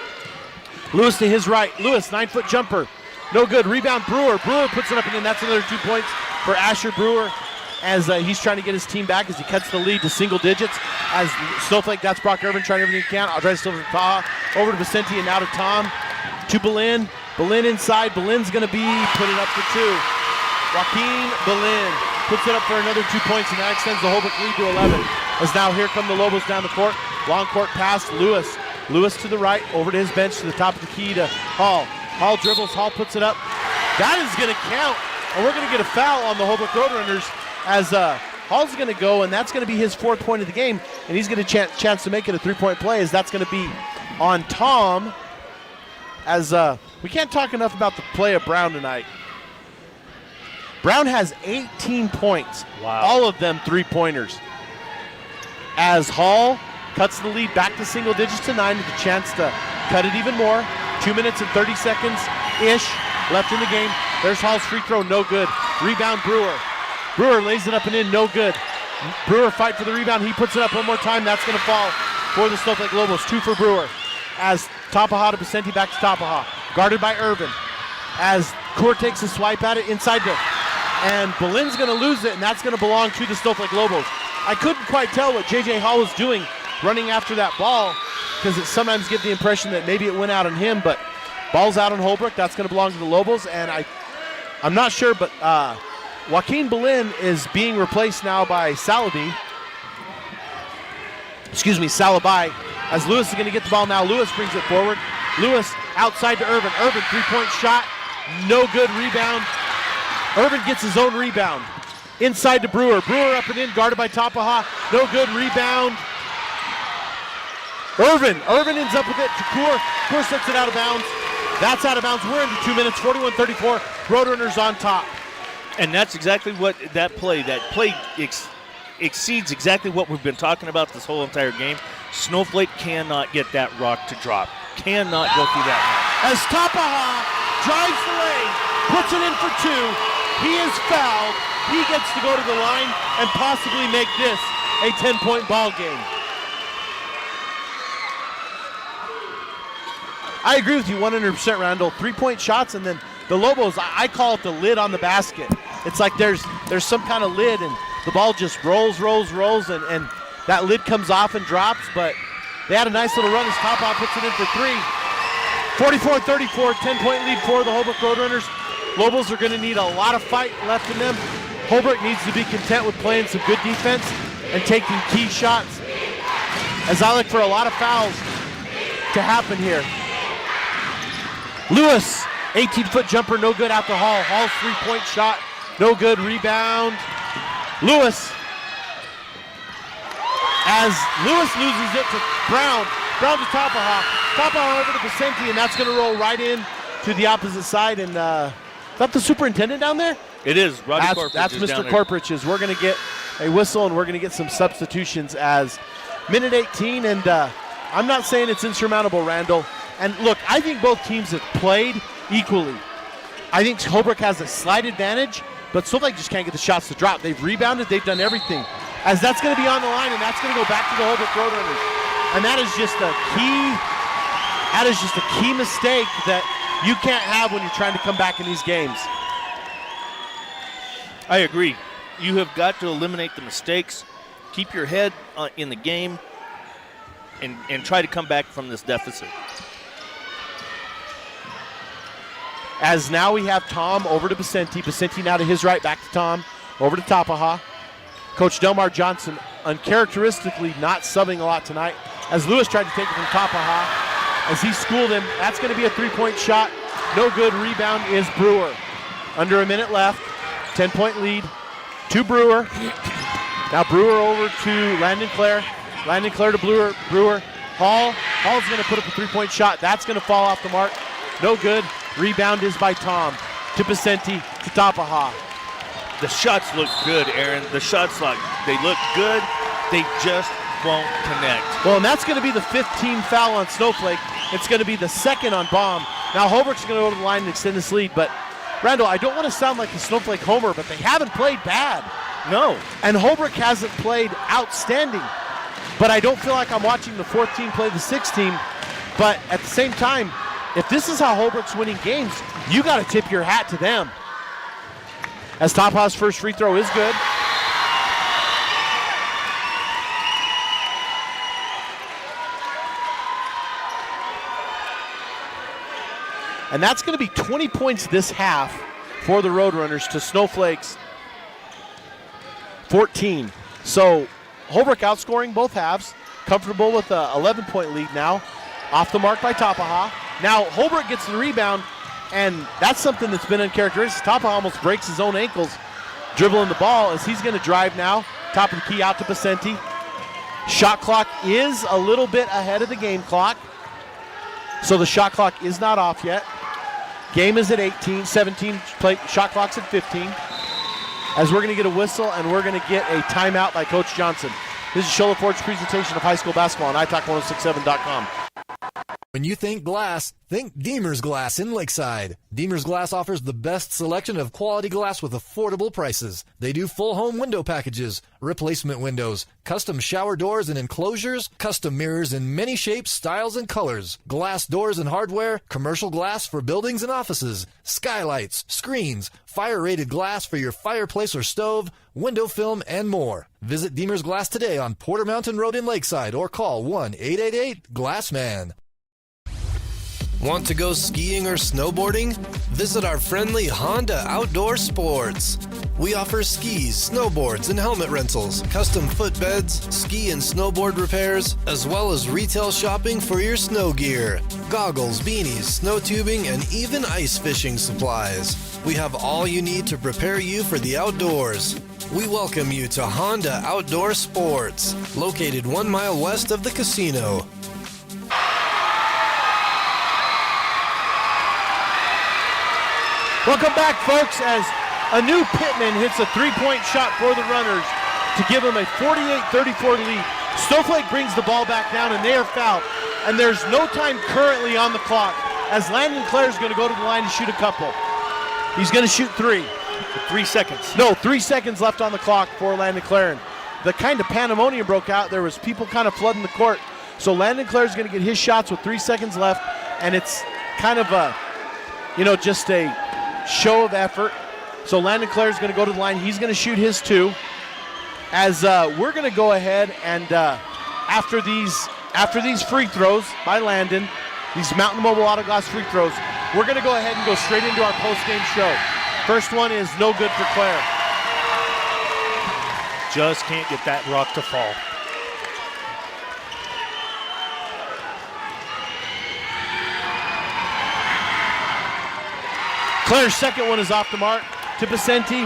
Lewis to his right. Lewis, 9-foot jumper. No good. Rebound, Brewer. Brewer puts it up and in. That's another 2 points for Asher Brewer as he's trying to get his team back as he cuts the lead to single digits. As Snowflake, that's Brock Irvin trying everything he can. I'll try to still for Taha. Over to Vicente and now to Tom. To Boleyn. Boleyn inside. Boleyn's going to put it up for 2. Joaquin Boleyn puts it up for another 2 points, and that extends the Holbrook lead to 11. As now here come the Lobos down the court. Long court pass, Lewis. Lewis to the right, over to his bench to the top of the key to Hall. Hall dribbles, Hall puts it up. That is going to count, and we're going to get a foul on the Holbrook Roadrunners as Hall's going to go, and that's going to be his 4th point of the game, and he's going to chance to make it a 3-point play, as that's going to be on Tom. As we can't talk enough about the play of Brown tonight. Brown has 18 points. Wow. All of them 3-pointers. As Hall cuts the lead back to single digits to 9 with a chance to cut it even more. 2 minutes and 30 seconds-ish left in the game. There's Hall's free throw, no good. Rebound, Brewer. Brewer lays it up and in, no good. Brewer fight for the rebound. He puts it up one more time. That's going to fall for the Snowflake Lobos. 2 for Brewer. As Tapaha to Vicente, back to Tapaha. Guarded by Irvin. As Kaur takes a swipe at it inside and Boleyn's going to lose it, and that's going to belong to the Snowflake Lobos. I couldn't quite tell what J.J. Hall was doing running after that ball because it sometimes gives the impression that maybe it went out on him, but ball's out on Holbrook. That's going to belong to the Lobos, and I'm not sure, but Joaquin Boleyn is being replaced now by Salabai, as Lewis is going to get the ball now. Lewis brings it forward. Lewis outside to Irvin. Irvin, 3-point shot, no good. Rebound. Irvin gets his own rebound. Inside to Brewer. Brewer up and in, guarded by Tapaha. No good. Rebound. Irvin ends up with it to Kaur. Kaur sets it out of bounds. That's out of bounds. We're into 2 minutes, 41-34. Roadrunners on top. And that's exactly what that play exceeds exactly what we've been talking about this whole entire game. Snowflake cannot get that rock to drop. Cannot go through that rock. As Tapaha drives the lane, puts it in for 2. He is fouled. He gets to go to the line and possibly make this a 10-point ball game. I agree with you 100%, Randall. 3-point shots, and then the Lobos, I call it the lid on the basket. It's like there's some kind of lid, and the ball just rolls, and that lid comes off and drops, but they had a nice little run as Tapaha puts it in for 3. 44-34, 10-point lead for the Holbrook Roadrunners. Lobos are going to need a lot of fight left in them. Holbrook needs to be content with playing some good defense and taking key shots, as I look for a lot of fouls to happen here. Lewis, 18-foot jumper, no good out to Hall. Hall's 3-point shot, no good. Rebound. Lewis. As Lewis loses it to Brown. Brown to Tapaha. Tapaha over to Vicente, and that's going to roll right in to the opposite side. And is that the superintendent down there? It is. That's Mr. Corporage's. We're going to get a whistle, and we're going to get some substitutions as minute 18. And I'm not saying it's insurmountable, Randall. And look, I think both teams have played equally. I think Holbrook has a slight advantage, but Snowflake just can't get the shots to drop. They've rebounded. They've done everything. as that's going to be on the line, and that's going to go back to the Holbrook Roadrunners. And that is just a key mistake that you can't have when you're trying to come back in these games. I agree. You have got to eliminate the mistakes, keep your head in the game, and try to come back from this deficit. As now we have Tom over to Vicente. Vicente now to his right, back to Tom, over to Tapaha. Coach Delmar Johnson uncharacteristically not subbing a lot tonight. As Lewis tried to take it from Tapaha, as he schooled him, that's going to be a three-point shot. No good. Rebound is Brewer. Under a minute left. 10-point lead to Brewer. Now Brewer over to Landon Clare. Landon Clare to Brewer. Hall's going to put up a three-point shot. That's going to fall off the mark. No good. Rebound is by Tom to Vicente to Tapaha. The shots look good, Aaron. The shots they look good. They just won't connect. Well, and that's going to be the 15th foul on Snowflake. It's going to be the second on Baum. Now Holbrook's going to go to the line and extend this lead, but Randall, I don't want to sound like a Snowflake homer, but they haven't played bad. No. And Holbrook hasn't played outstanding. But I don't feel like I'm watching the fourth team play the sixth team. But at the same time, if this is how Holbrook's winning games, you got to tip your hat to them. As Tapaha's first free throw is good. And that's going to be 20 points this half for the Roadrunners to Snowflake's 14. So Holbrook outscoring both halves. Comfortable with a 11-point lead now. Off the mark by Tapaha. Now Holbrook gets the rebound, and that's something that's been uncharacteristic. Tapaha almost breaks his own ankles dribbling the ball as he's going to drive now. Top of the key out to Vicente. Shot clock is a little bit ahead of the game clock. So the shot clock is not off yet. Game is at 18, 17, shot clock's at 15. As we're going to get a whistle and we're going to get a timeout by Coach Johnson. This is Shola Ford's presentation of high school basketball on iTalk1067.com. When you think glass, think Deemer's Glass in Lakeside. Deemer's Glass offers the best selection of quality glass with affordable prices. They do full home window packages, replacement windows, custom shower doors and enclosures, custom mirrors in many shapes, styles, and colors, glass doors and hardware, commercial glass for buildings and offices, skylights, screens, fire-rated glass for your fireplace or stove, window film, and more. Visit Deemer's Glass today on Porter Mountain Road in Lakeside or call 1-888-GLASSMAN. Want to go skiing or snowboarding? Visit our friendly Honda Outdoor Sports. We offer skis, snowboards, and helmet rentals, custom footbeds, ski and snowboard repairs, as well as retail shopping for your snow gear, goggles, beanies, snow tubing, and even ice fishing supplies. We have all you need to prepare you for the outdoors. We welcome you to Honda Outdoor Sports, located 1 mile west of the casino. Welcome back, folks, as a new Pittman hits a three-point shot for the Runners to give them a 48-34 lead. Snowflake brings the ball back down, and they are fouled. And there's no time currently on the clock, as Landon Clare is going to go to the line to shoot a couple. He's going to shoot three. 3 seconds. No, 3 seconds left on the clock for Landon Clare. The kind of pandemonium broke out. There was people kind of flooding the court. So Landon Clare is going to get his shots with 3 seconds left, and it's kind of a, just a show of effort. So Landon Clare is going to go to the line. He's going to shoot his two. As we're going to go ahead and after these free throws by Landon, these Mountain Mobile Auto Glass free throws, we're going to go ahead and go straight into our post-game show. First one is no good for Clare. Just can't get that rock to fall. Clare's second one is off the mark to Vicente.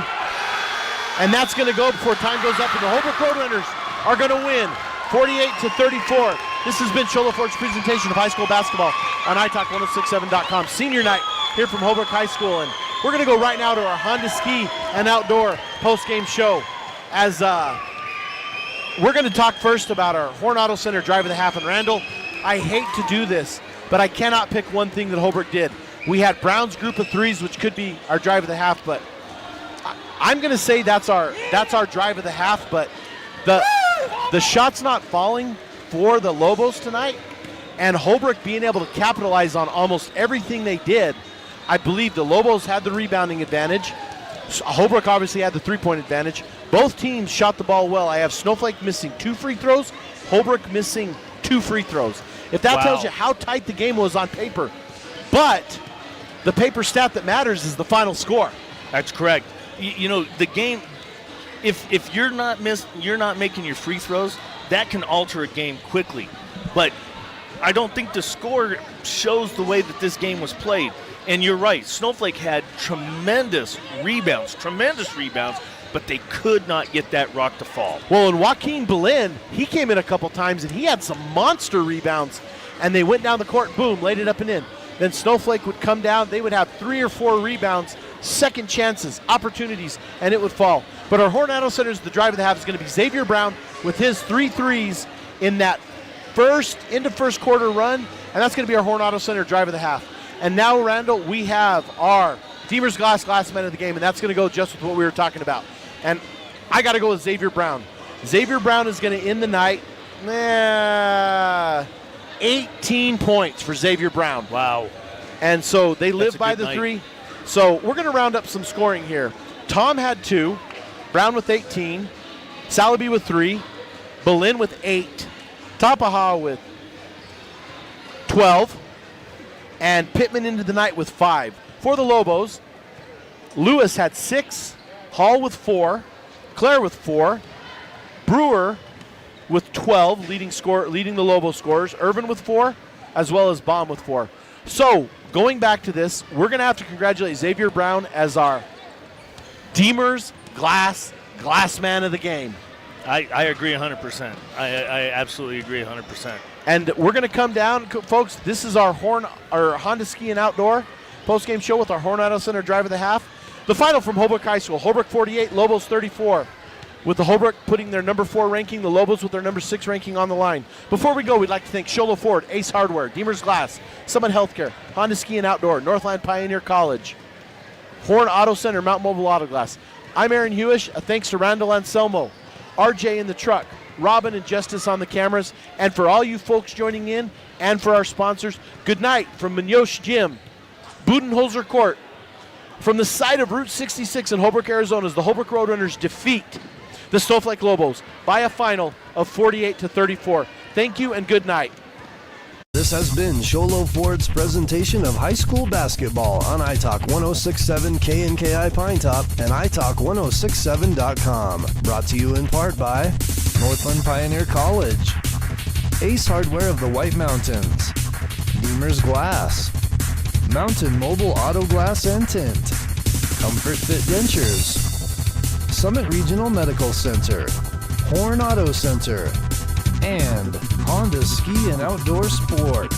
And that's going to go before time goes up. And the Holbrook Roadrunners are going to win 48-34. This has been Shola Ford's presentation of high school basketball on iTalk1067.com. Senior night here from Holbrook High School. And we're going to go right now to our Honda Ski and Outdoor post-game show. As we're going to talk first about our Horn Auto Center drive of the half. And Randall, I hate to do this, but I cannot pick one thing that Holbrook did. We had Brown's group of threes, which could be our drive of the half, but I'm going to say that's our drive of the half. But the shot's not falling for the Lobos tonight, and Holbrook being able to capitalize on almost everything they did. I believe the Lobos had the rebounding advantage. Holbrook obviously had the three-point advantage. Both teams shot the ball well. I have Snowflake missing 2 free throws, Holbrook missing 2 free throws. If that tells you how tight the game was on paper. But the paper stat that matters is the final score. That's correct. You know, the game, if you're not making your free throws, that can alter a game quickly. But I don't think the score shows the way that this game was played. And you're right, Snowflake had tremendous rebounds, but they could not get that rock to fall. Well, and Joaquin Belen, he came in a couple times, and he had some monster rebounds. And they went down the court, boom, laid it up and in. Then Snowflake would come down. They would have 3 or 4 rebounds, second chances, opportunities, and it would fall. But our Hornado Center's the drive of the half is going to be Xavier Brown with his 3 threes in that first quarter run, and that's going to be our Hornado Center drive of the half. And now, Randall, we have our Deemer's Glass man of the game, and that's going to go just with what we were talking about. And I got to go with Xavier Brown. Xavier Brown is going to end the night, 18 points for Xavier Brown. Wow. And so they live by the night. 3. So we're going to round up some scoring here. Tom had 2, Brown with 18, Salaby with 3, Belen with 8, Tapaha with 12, and Pittman into the night with 5. For the Lobos, Lewis had 6, Hall with 4, Claire with 4, Brewer with 12, leading the Lobo scorers, Irvin with 4, as well as Baum with 4. So, going back to this, we're going to have to congratulate Xavier Brown as our Deemer's Glass man of the game. I agree 100%. I absolutely agree 100%. And we're going to come down, folks. This is our Honda Ski and Outdoor postgame show with our Hornado Center drive of the half. The final from Holbrook High School, Holbrook 48, Lobos 34. With the Holbrook putting their number 4 ranking, the Lobos with their number 6 ranking on the line. Before we go, we'd like to thank Sholo Ford, Ace Hardware, Deemer's Glass, Summit Healthcare, Honda Ski and Outdoor, Northland Pioneer College, Horn Auto Center, Mount Mobile Auto Glass. I'm Aaron Hewish. Thanks to Randall Anselmo, RJ in the truck, Robin and Justice on the cameras, and for all you folks joining in, and for our sponsors, good night from Munoz Gym, Budenholzer Court, from the side of Route 66 in Holbrook, Arizona, as the Holbrook Roadrunners defeat the Snowflake Lobos by a final of 48-34. Thank you and good night. This has been Sholo Ford's presentation of high school basketball on iTalk 106.7 KNKI Pine Top and iTalk1067.com. Brought to you in part by Northland Pioneer College, Ace Hardware of the White Mountains, Deemer's Glass, Mountain Mobile Auto Glass and Tint, Comfort Fit Dentures, Summit Regional Medical Center, Horn Auto Center, and Honda Ski and Outdoor Sport.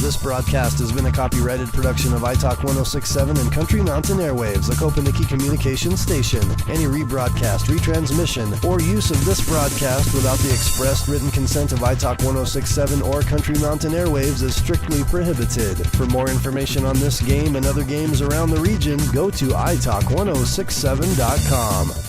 This broadcast has been a copyrighted production of iTalk 106.7 and Country Mountain Airwaves, a Kopaniki communications station. Any rebroadcast, retransmission, or use of this broadcast without the expressed written consent of iTalk 106.7 or Country Mountain Airwaves is strictly prohibited. For more information on this game and other games around the region, go to iTalk1067.com.